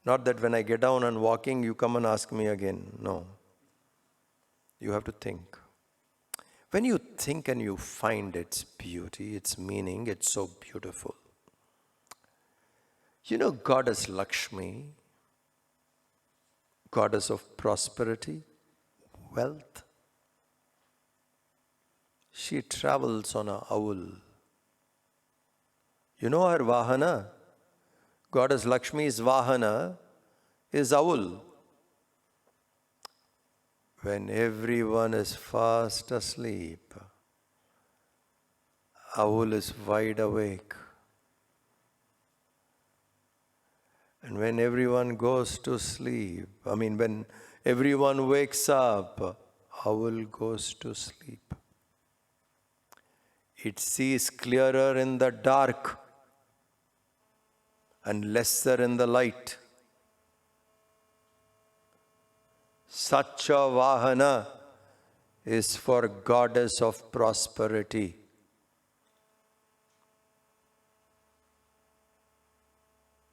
Not that when I get down and walking, you come and ask me again. No. You have to think. When you think and you find its beauty, its meaning, it's so beautiful. You know Goddess Lakshmi, goddess of prosperity, wealth. She travels on an owl. You know her Vahana? Goddess Lakshmi's Vahana is owl. When everyone is fast asleep, owl is wide awake. And when everyone goes to sleep, when everyone wakes up, owl goes to sleep. It sees clearer in the dark and lesser in the light. Such a Vahana is for goddess of prosperity.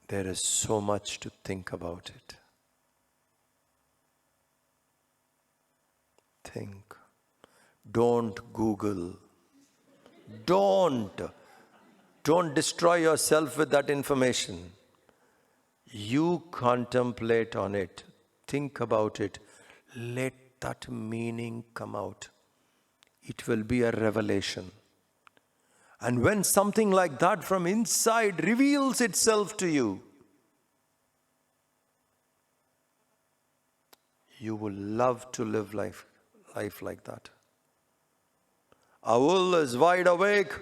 There is so much to think about it. Think. Don't Google. Don't destroy yourself with that information. You contemplate on it. Think about it. Let that meaning come out. It will be a revelation. And when something like that from inside reveals itself to you, you will love to live life like that. Owl is wide awake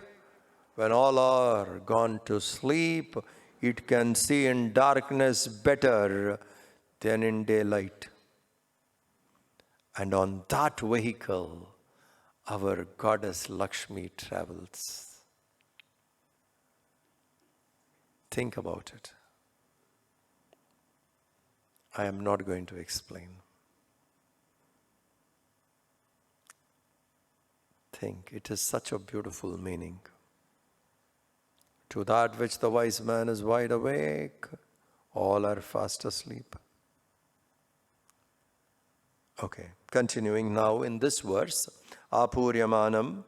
When all are gone to sleep, it can see in darkness better than in daylight. And on that vehicle, our goddess Lakshmi travels. Think about it. I am not going to explain. Think, it is such a beautiful meaning. To that which the wise man is wide awake, all are fast asleep. Okay, continuing now in this verse, Apuryamanam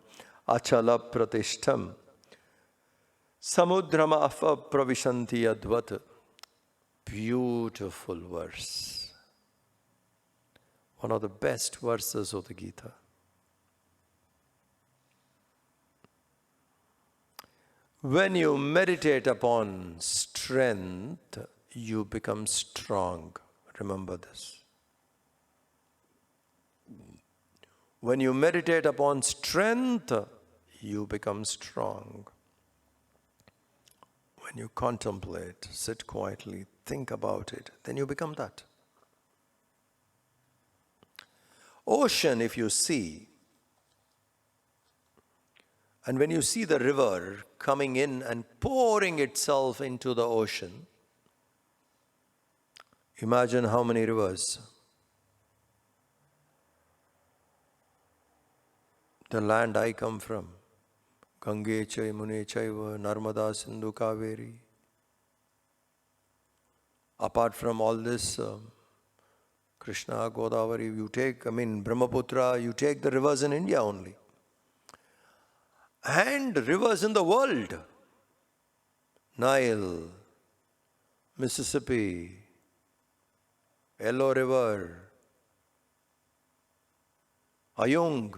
achala pratishtam samudrama afa pravishanti advat. Beautiful verse. One of the best verses of the Gita. When you meditate upon strength, you become strong. Remember this. When you meditate upon strength, you become strong. When you contemplate, sit quietly, think about it, then you become that. Ocean, if you see, and when you see the river coming in and pouring itself into the ocean, imagine how many rivers. The land I come from, Gange Chai Mune Chaiva Narmada Sindhu Kaveri. Apart from all this, Krishna, Godavari, you take, Brahmaputra, you take the rivers in India only. And rivers in the world. Nile, Mississippi, Yellow River, Ayung.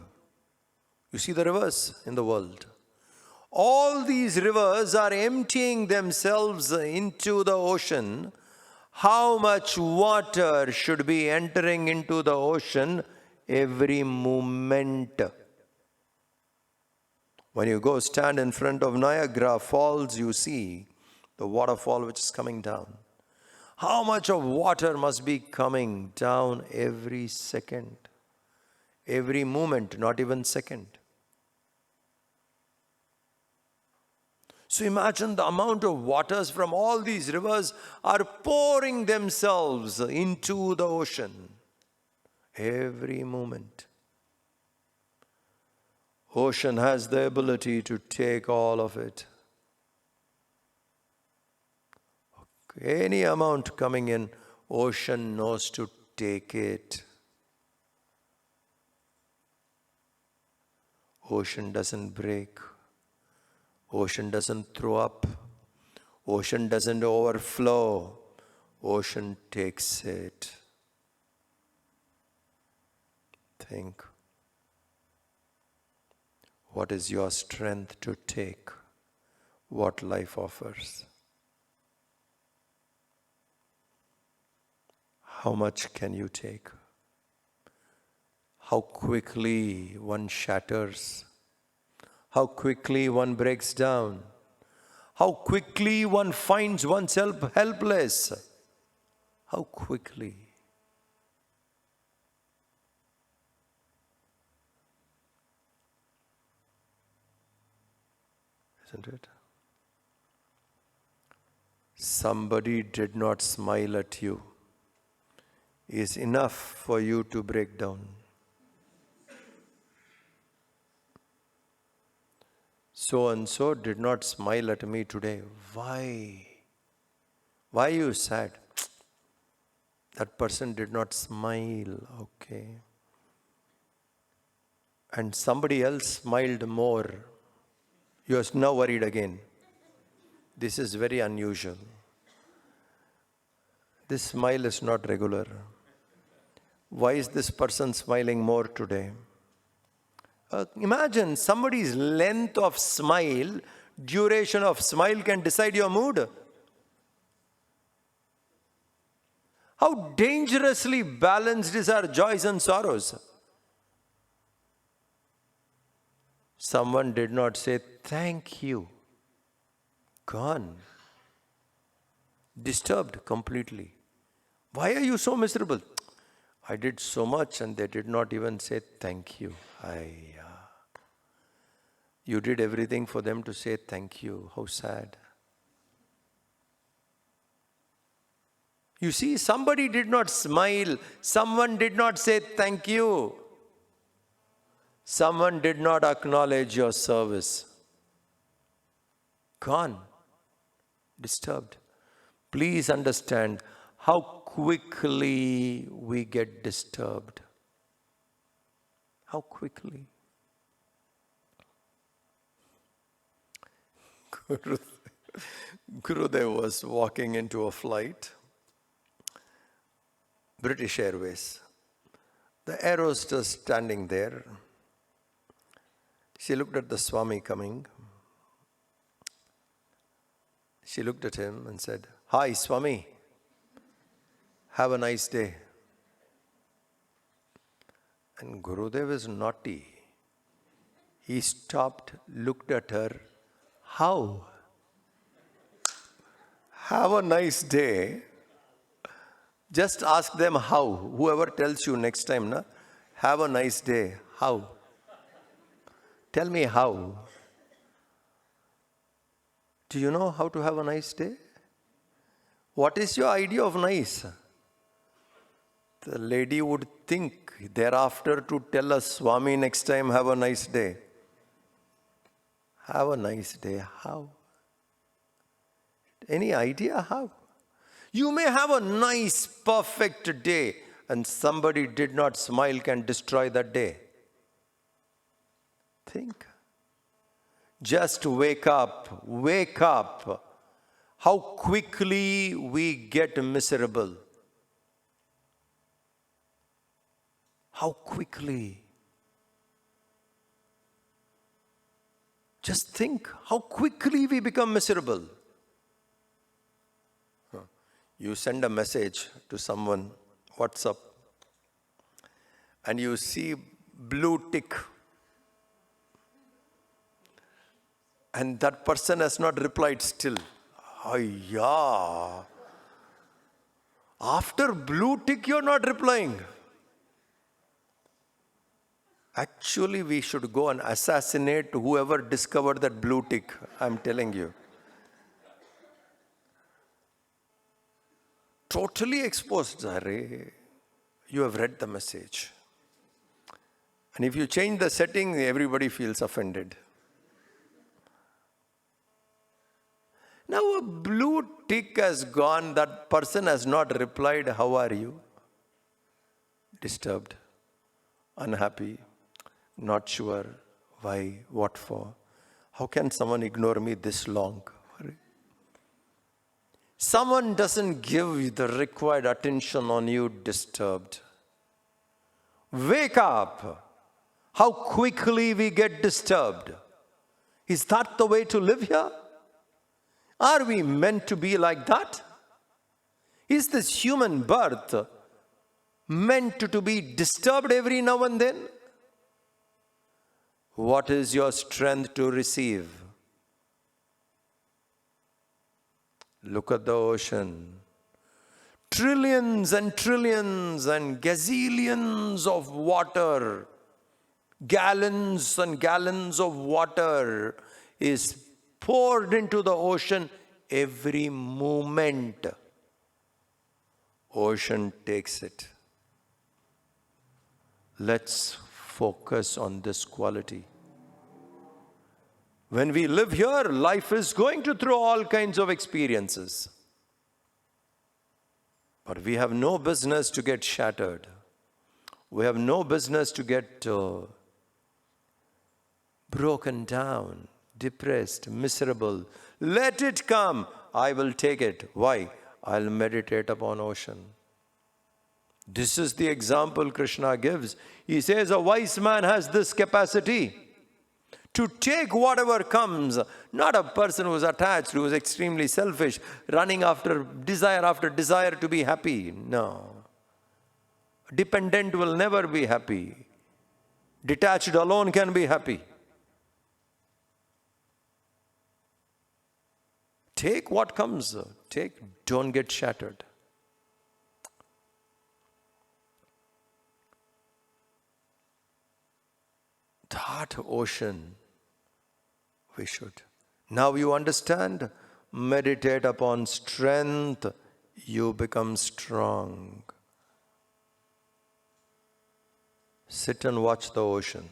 You see the rivers in the world. All these rivers are emptying themselves into the ocean. How much water should be entering into the ocean every moment? When you go stand in front of Niagara Falls, you see the waterfall which is coming down. How much of water must be coming down every second, every moment, not even second. So imagine the amount of waters from all these rivers are pouring themselves into the ocean every moment. Ocean has the ability to take all of it. Any amount coming in, ocean knows to take it. Ocean doesn't break. Ocean doesn't throw up. Ocean doesn't overflow. Ocean takes it. Think. What is your strength to take what life offers? How much can you take? How quickly one shatters. How quickly one breaks down. How quickly one finds oneself helpless. How quickly. Isn't it? Somebody did not smile at you is enough for you to break down. So and so did not smile at me today. Why? Why are you sad? That person did not smile. Okay. And somebody else smiled more. You are now worried again. This is very unusual. This smile is not regular. Why is this person smiling more today? Imagine somebody's length of smile, duration of smile can decide your mood. How dangerously balanced is our joys and sorrows. Someone did not say thank you Gone. Disturbed completely. Why are you so miserable? I did so much and they did not even say thank you. You did everything for them to say thank you. How sad. You see, somebody did not smile. Someone did not say thank you. Someone did not acknowledge your service. Gone. Disturbed. Please understand how quickly we get disturbed. How quickly. Gurudev was walking into a flight, British Airways. The air hostess standing there. She looked at the Swami coming. She looked at him and said, "Hi, Swami. Have a nice day." And Gurudev is naughty. He stopped, looked at her. How? Have a nice day. Just ask them how. Whoever tells you next time, na? Have a nice day. How? Tell me how. Do you know how to have a nice day? What is your idea of nice? The lady would think thereafter to tell us, Swami, next time have a nice day. Have a nice day. How? Any idea how? You may have a nice, perfect day, and somebody did not smile can destroy that day. Think. Just wake up. Wake up. How quickly we get miserable. How quickly. Just think how quickly we become miserable. You send a message to someone, WhatsApp, and you see blue tick. And that person has not replied still. Ayya. After blue tick, you're not replying. Actually, we should go and assassinate whoever discovered that blue tick. I'm telling you. Totally exposed, Zare. You have read the message. And if you change the setting, everybody feels offended. Now a blue tick has gone, that person has not replied, how are you? Disturbed, unhappy, not sure, why, what for? How can someone ignore me this long? Someone doesn't give you the required attention on you, disturbed. Wake up! How quickly we get disturbed. Is that the way to live here? Are we meant to be like that? Is this human birth meant to be disturbed every now and then? What is your strength to receive? Look at the ocean. Trillions and trillions and gazillions of water, gallons and gallons of water is poured into the ocean every moment. Ocean takes it. Let's focus on this quality. When we live here, life is going to throw all kinds of experiences. But we have no business to get shattered. We have no business to get broken down, depressed, miserable. Let it come. I will take it. Why? I'll meditate upon ocean. This is the example Krishna gives. He says a wise man has this capacity to take whatever comes, not a person who is attached, who is extremely selfish, running after desire to be happy. No. Dependent will never be happy. Detached alone can be happy. Take what comes. Don't get shattered. That ocean we should. Now you understand? Meditate upon strength. You become strong. Sit and watch the ocean.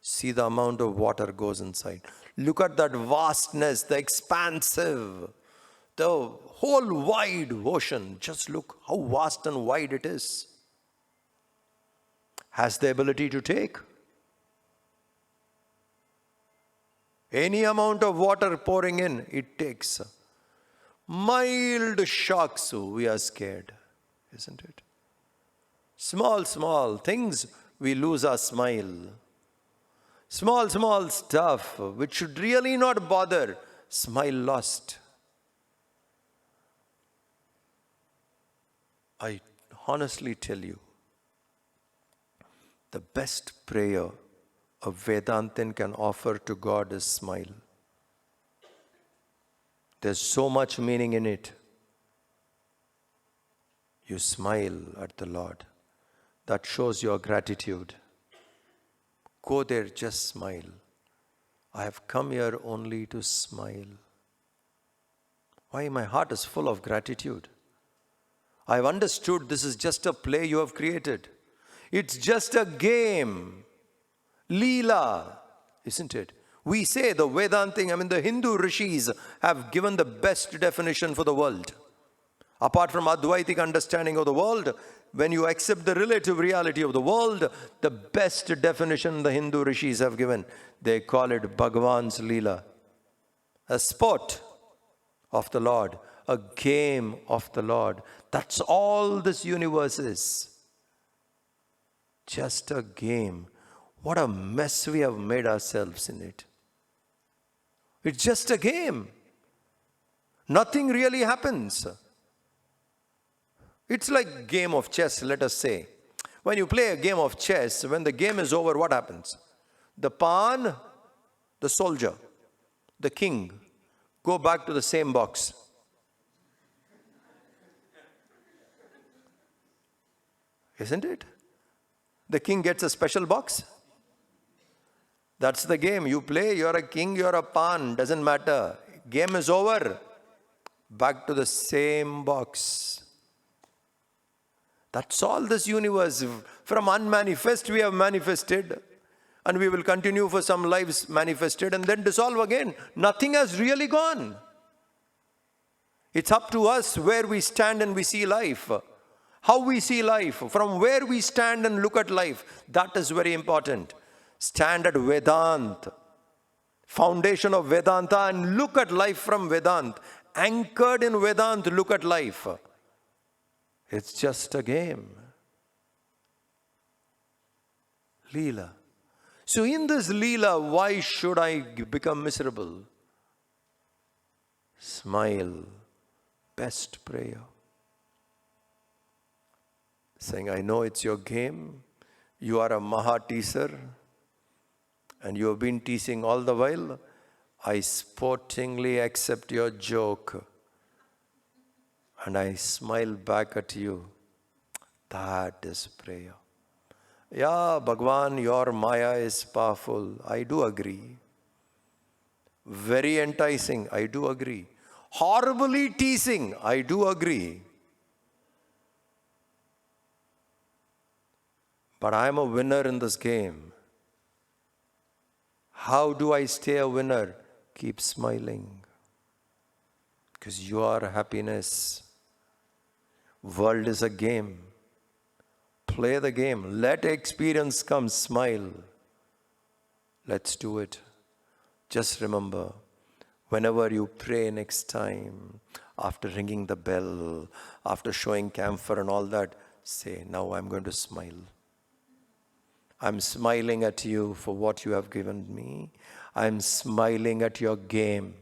See the amount of water goes inside. Look at that vastness, the expansive, the whole wide ocean. Just look how vast and wide it is. Has the ability to take. Any amount of water pouring in, it takes. Mild shocks, we are scared, isn't it? Small things, we lose our smile. Small stuff, which should really not bother, smile lost. I honestly tell you, the best prayer a Vedantin can offer to God is smile. There's so much meaning in it. You smile at the Lord. That shows your gratitude. Go there, just smile. I have come here only to smile. Why? My heart is full of gratitude. I have understood this is just a play you have created. It's just a game. Leela, isn't it? We say the Vedanting, the Hindu rishis have given the best definition for the world. Apart from Advaitic understanding of the world, when you accept the relative reality of the world, the best definition the Hindu rishis have given, they call it Bhagavan's Leela. A sport of the Lord, a game of the Lord. That's all this universe is. Just a game. What a mess we have made ourselves in it. It's just a game. Nothing really happens. It's like game of chess, let us say. When you play a game of chess, when the game is over, what happens? The pawn, the soldier, the king, go back to the same box. Isn't it? The king gets a special box. That's the game. You play, you're a king, you're a pawn, doesn't matter. Game is over. Back to the same box. That's all this universe. From unmanifest we have manifested, and we will continue for some lives manifested and then dissolve again. Nothing has really gone. It's up to us where we stand and we see life. How we see life, from where we stand and look at life, that is very important. Stand at Vedanta, foundation of Vedanta, and look at life from Vedanta. Anchored in Vedanta, look at life. It's just a game. Leela. So in this Leela, why should I become miserable? Smile. Best prayer. Saying, I know it's your game. You are a Maha teaser. And you have been teasing all the while. I sportingly accept your joke. And I smile back at you. That is prayer. Yeah, Bhagwan, your Maya is powerful. I do agree. Very enticing. I do agree. Horribly teasing. I do agree. But I am a winner in this game. How do I stay a winner? Keep smiling. Because you are happiness. World is a game. Play the game. Let experience come. Smile. Let's do it. Just remember, whenever you pray next time, after ringing the bell, after showing camphor and all that, say, now I'm going to smile. I'm smiling at you for what you have given me. I'm smiling at your game.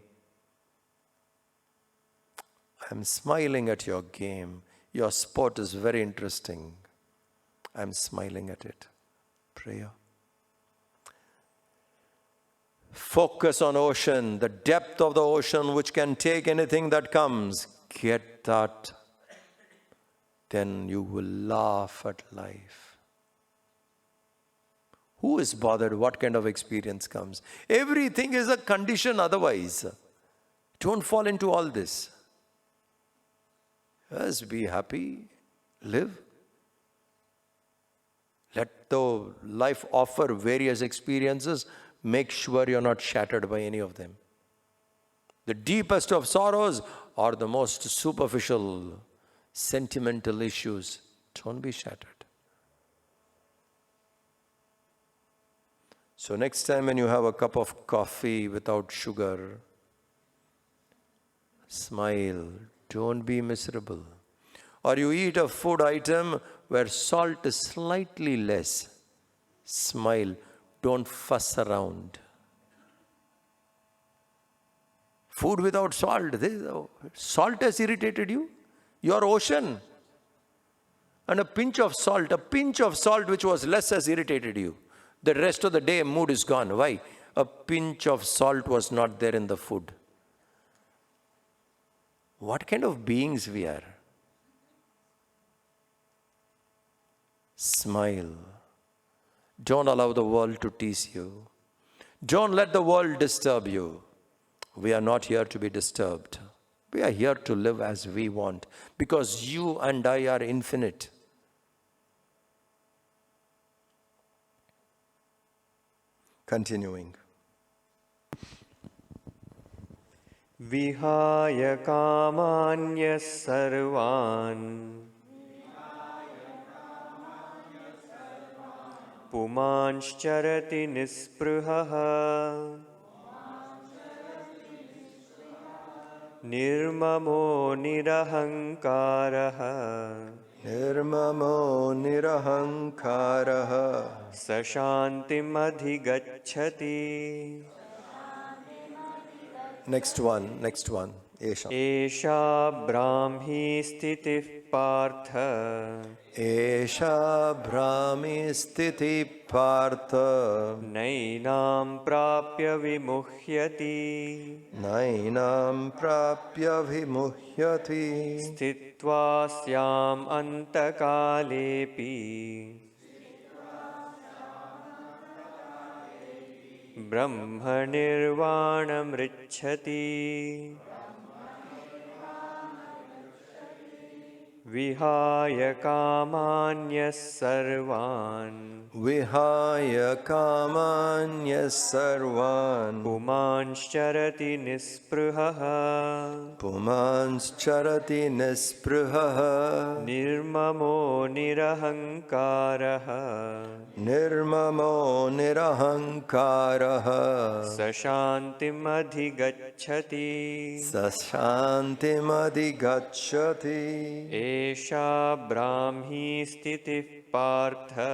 I'm smiling at your game. Your sport is very interesting. I'm smiling at it. Prayer. Focus on ocean, the depth of the ocean which can take anything that comes. Get that. Then you will laugh at life. Who is bothered what kind of experience comes? Everything is a condition otherwise. Don't fall into all this. Just be happy, live. Let the life offer various experiences. Make sure you're not shattered by any of them. The deepest of sorrows are the most superficial, sentimental issues. Don't be shattered. So next time when you have a cup of coffee without sugar, smile. Don't be miserable. Or you eat a food item where salt is slightly less. Smile. Don't fuss around. Food without salt. Salt has irritated you. Your ocean. And a pinch of salt which was less has irritated you. The rest of the day mood is gone. Why? A pinch of salt was not there in the food. What kind of beings we are? Smile. Don't allow the world to tease you. Don't let the world disturb you. We are not here to be disturbed. We are here to live as we want, because you and I are infinite. Continuing. Vihaya kamanyas sarvan pumanscharati nispruhaha nirmamo nirahankaraha Nirmamo nirahankaraha sashantim adhigacchati. Next one. Esha. Esha brahmi stitih partha Esha brahmi stiti partha nainam prapya vimuhyati nainam prapya vimuhyati stitva syam antakalepi brahma nirvanam richati vihaya kamanyas sarvan Vihaya kamanyas sarvan pumanscharati nispruhaha pumanscharati nispruhaha nirmamo nirahankaraha nirmamo nirahankaraha sashantim adhigacchati sashantim adhigacchati esha brahmi stitih partha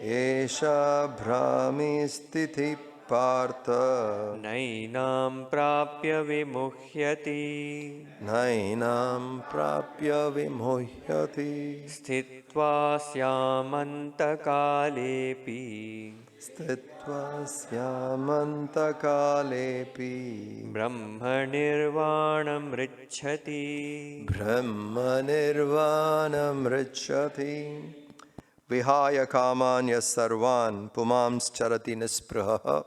Esha brahmi stiti partha nainam prapya vimuhyati nainam prapya vimuhyati stitva syamantakalepi stitva syamantakalepi brahma nirvanam richati brahma nirvanam richati Vihaya kamanya sarvan pumams charati nispraha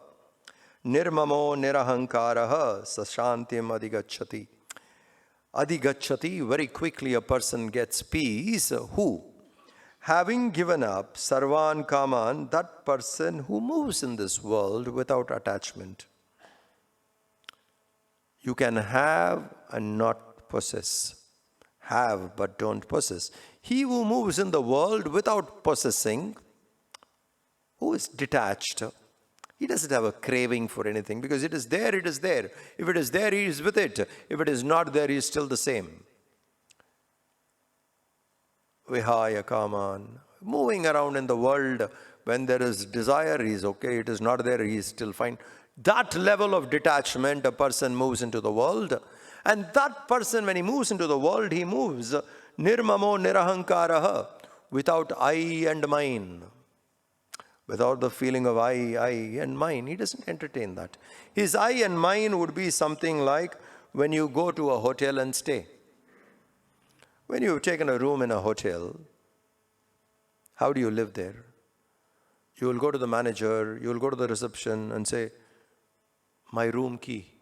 nirmamo nirahankaraha sashantim adhigacchati. Adhigacchati, very quickly a person gets peace. Who? Having given up sarvan kaman, that person who moves in this world without attachment. You can have and not possess. Have but don't possess. He who moves in the world without possessing, who is detached, he doesn't have a craving for anything, because it is there, it is there. If it is there, he is with it. If it is not there, he is still the same. Vihaya kaman. Moving around in the world, when there is desire, he is okay. It is not there, he is still fine. That level of detachment, a person moves into the world. And that person, when he moves into the world, he moves nirmamo nirahankaraha, without I and mine, Without the feeling of I and mine, he doesn't entertain that. His I and mine would be something like when you go to a hotel and stay. When you've taken a room in a hotel, how do you live there? You will go to the manager, you will go to the reception and say, my room key.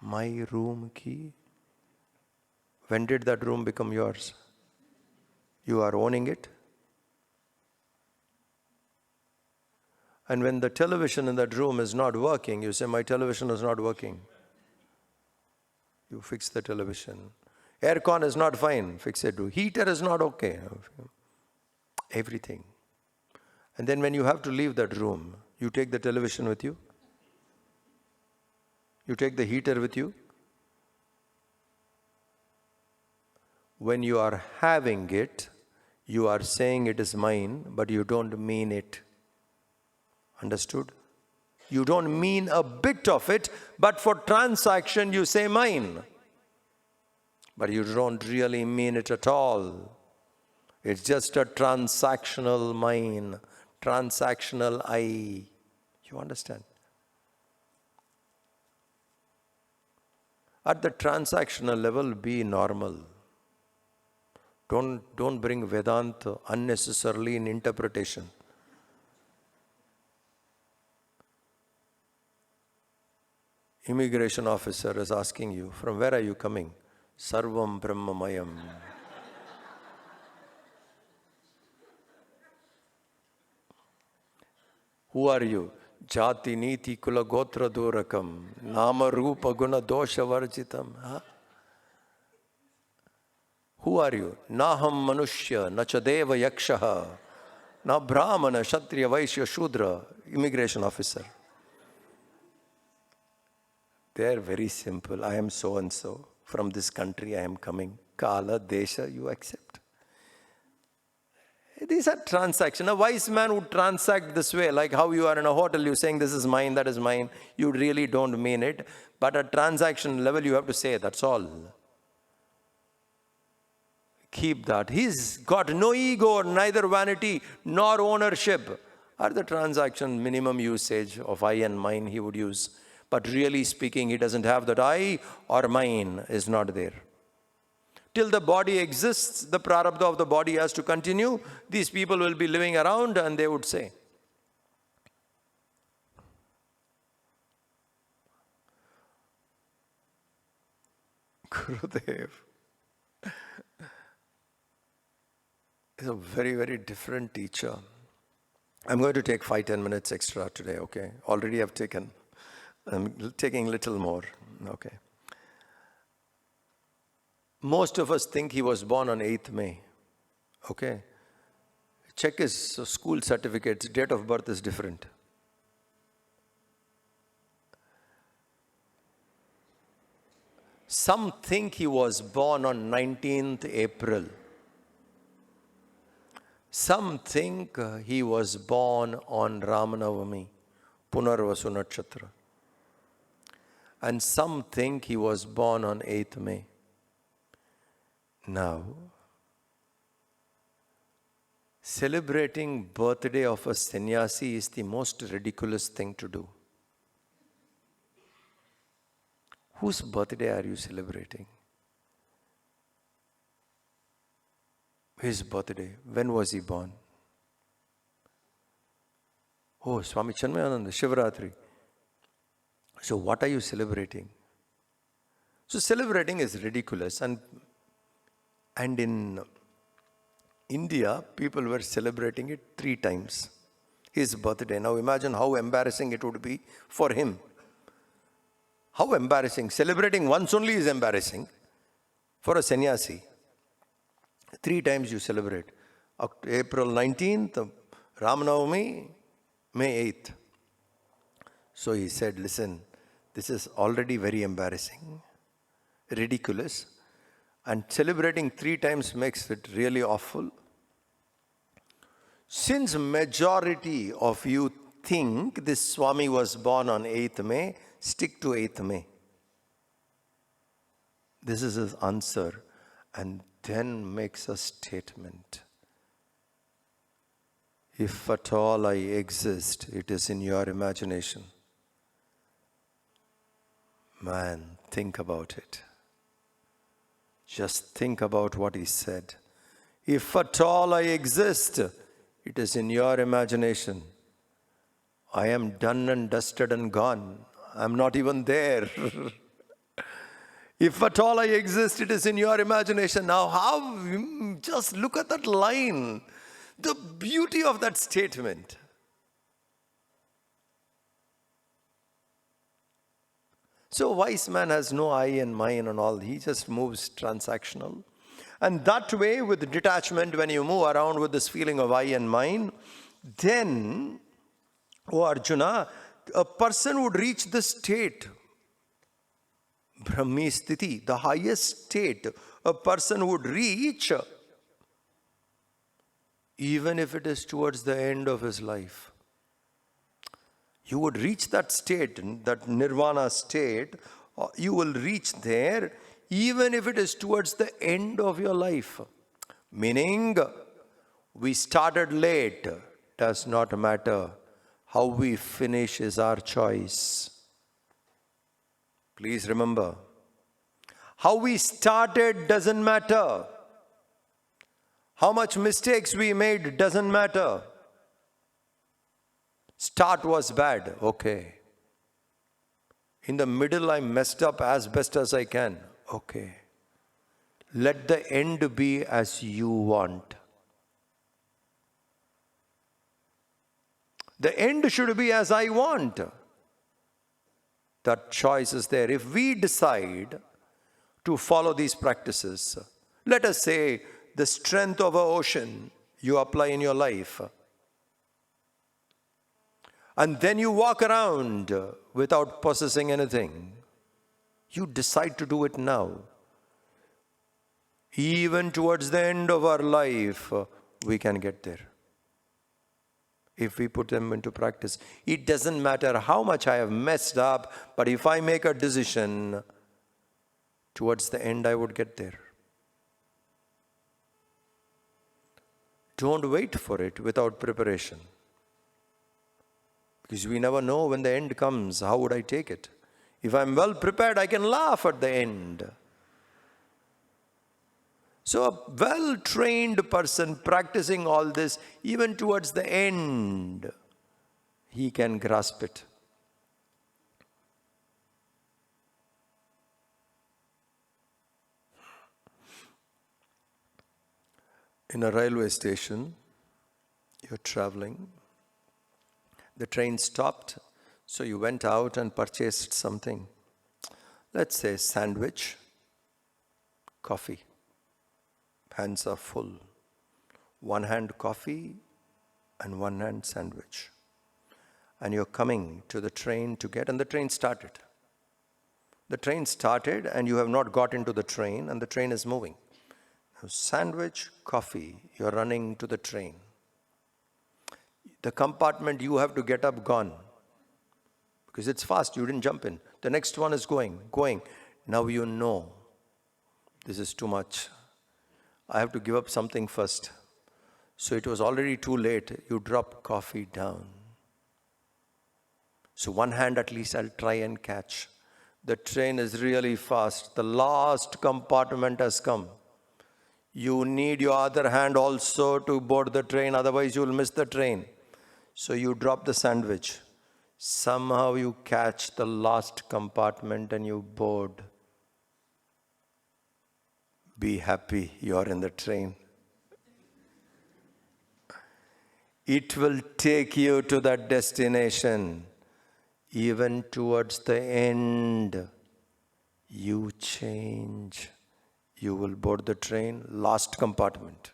My room key? When did that room become yours? You are owning it? And when the television in that room is not working, you say, my television is not working. You fix the television. Aircon is not fine, fix it. Heater is not okay. Everything. And then when you have to leave that room, you take the television with you? You take the heater with you? When you are having it, you are saying it is mine, but you don't mean it. Understood? You don't mean a bit of it, but for transaction you say mine. But you don't really mean it at all. It's just a transactional mine, transactional I. You understand? At the transactional level, be normal. Don't bring Vedanta unnecessarily in interpretation. Immigration officer is asking you, from where are you coming? Sarvam Brahmamayam. Who are you? Jati Niti Kula Gotra Durakam. Nama Rupa Guna Dosha Varjitam. Huh? Who are you? Naham Manushya, Nachadeva Yakshaha, Na Brahmana, Kshatriya, Vaishya, Shudra. Immigration officer. They are very simple. I am so and so. From this country I am coming. Kala, Desha, you accept. These are transactions. A wise man would transact this way, like how you are in a hotel, you're saying this is mine, that is mine. You really don't mean it. But at transaction level, you have to say, that's all. Keep that. He's got no ego, neither vanity, nor ownership. At the transaction, minimum usage of I and mine he would use. But really speaking, he doesn't have that I or mine is not there. Till the body exists, the prarabdha of the body has to continue. These people will be living around and they would say, Gurudev is a very, very different teacher. I'm going to take 5-10 minutes extra today, okay? Already I've taken. I'm taking a little more, okay? Most of us think he was born on 8th May, okay? Check his school certificates, date of birth is different. Some think he was born on 19th April. Some think he was born on Ramanavami, Punarvasu Nakshatra. And some think he was born on 8th May. Now, celebrating birthday of a sannyasi is the most ridiculous thing to do. Whose birthday are you celebrating? His birthday. When was he born? Oh, Swami Chinmayananda, Shivaratri. So what are you celebrating? So celebrating is ridiculous. And in India, people were celebrating it 3 times. His birthday. Now imagine how embarrassing it would be for him. How embarrassing. Celebrating once only is embarrassing for a sannyasi. 3 times you celebrate. April 19th, Ramanavami, May 8th. So he said, listen, this is already very embarrassing, ridiculous, and celebrating 3 times makes it really awful. Since majority of you think this Swami was born on 8th May, stick to 8th May. This is his answer, and then makes a statement. If at all I exist, it is in your imagination. Man, think about it. Just think about what he said. If at all I exist, it is in your imagination. I am done and dusted and gone. I'm not even there. If at all I exist, it is in your imagination. Now, just look at that line. The beauty of that statement. So, wise man has no I and mine and all. He just moves transactional. And that way, with detachment, when you move around with this feeling of I and mine, then, oh Arjuna, a person would reach the state, Brahmi Sthiti, the highest state a person would reach, even if it is towards the end of his life. You would reach that state, that nirvana state, you will reach there even if it is towards the end of your life. Meaning, we started late, does not matter. How we finish is our choice. Please remember, how we started doesn't matter. How much mistakes we made doesn't matter. Start was bad, okay. In the middle I messed up as best as I can, okay. Let the end be as you want. The end should be as I want. That choice is there. If we decide to follow these practices, let us say the strength of an ocean you apply in your life, and then you walk around without possessing anything. You decide to do it now. Even towards the end of our life, we can get there. If we put them into practice. It doesn't matter how much I have messed up, but if I make a decision, towards the end I would get there. Don't wait for it without preparation. Because we never know when the end comes, how would I take it? If I'm well prepared, I can laugh at the end. So a well-trained person practicing all this, even towards the end, he can grasp it. In a railway station, you're traveling. The train stopped, so you went out and purchased something. Let's say sandwich, coffee. Hands are full. One hand coffee and one hand sandwich. And you're coming to the train to get, and the train started. The train started and you have not got into the train and the train is moving. Now, sandwich, coffee, you're running to the train. The compartment you have to get up, gone. Because it's fast, you didn't jump in. The next one is going. Now you know, this is too much. I have to give up something first. So it was already too late. You drop coffee down. So one hand at least I'll try and catch. The train is really fast. The last compartment has come. You need your other hand also to board the train, otherwise you will miss the train. So you drop the sandwich. Somehow you catch the last compartment and you board. Be happy you're in the train. It will take you to that destination. Even towards the end, you change. You will board the train, last compartment.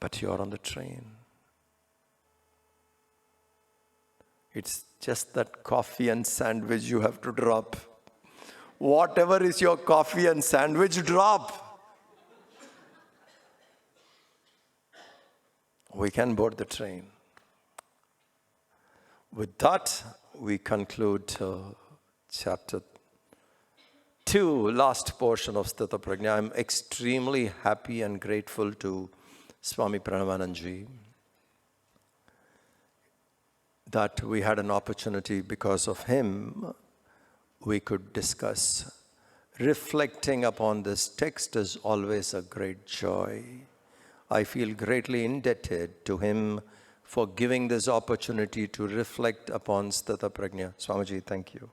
But you're on the train. It's just that coffee and sandwich you have to drop. Whatever is your coffee and sandwich, drop. We can board the train. With that, we conclude chapter to last portion of Sthita Prajna. I'm extremely happy and grateful to Swami Pranavananji that we had an opportunity, because of him, we could discuss. Reflecting upon this text is always a great joy. I feel greatly indebted to him for giving this opportunity to reflect upon Sthita Prajna. Swamiji, thank you.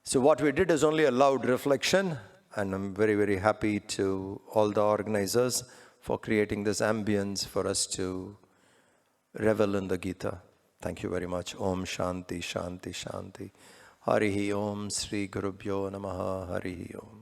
So what we did is only a loud reflection, and I'm very, very happy to all the organizers for creating this ambience for us to revel in the Gita. Thank you very much. Om Shanti, Shanti, Shanti. Harihi Om Sri Gurubhyo Namaha. Harihi Om.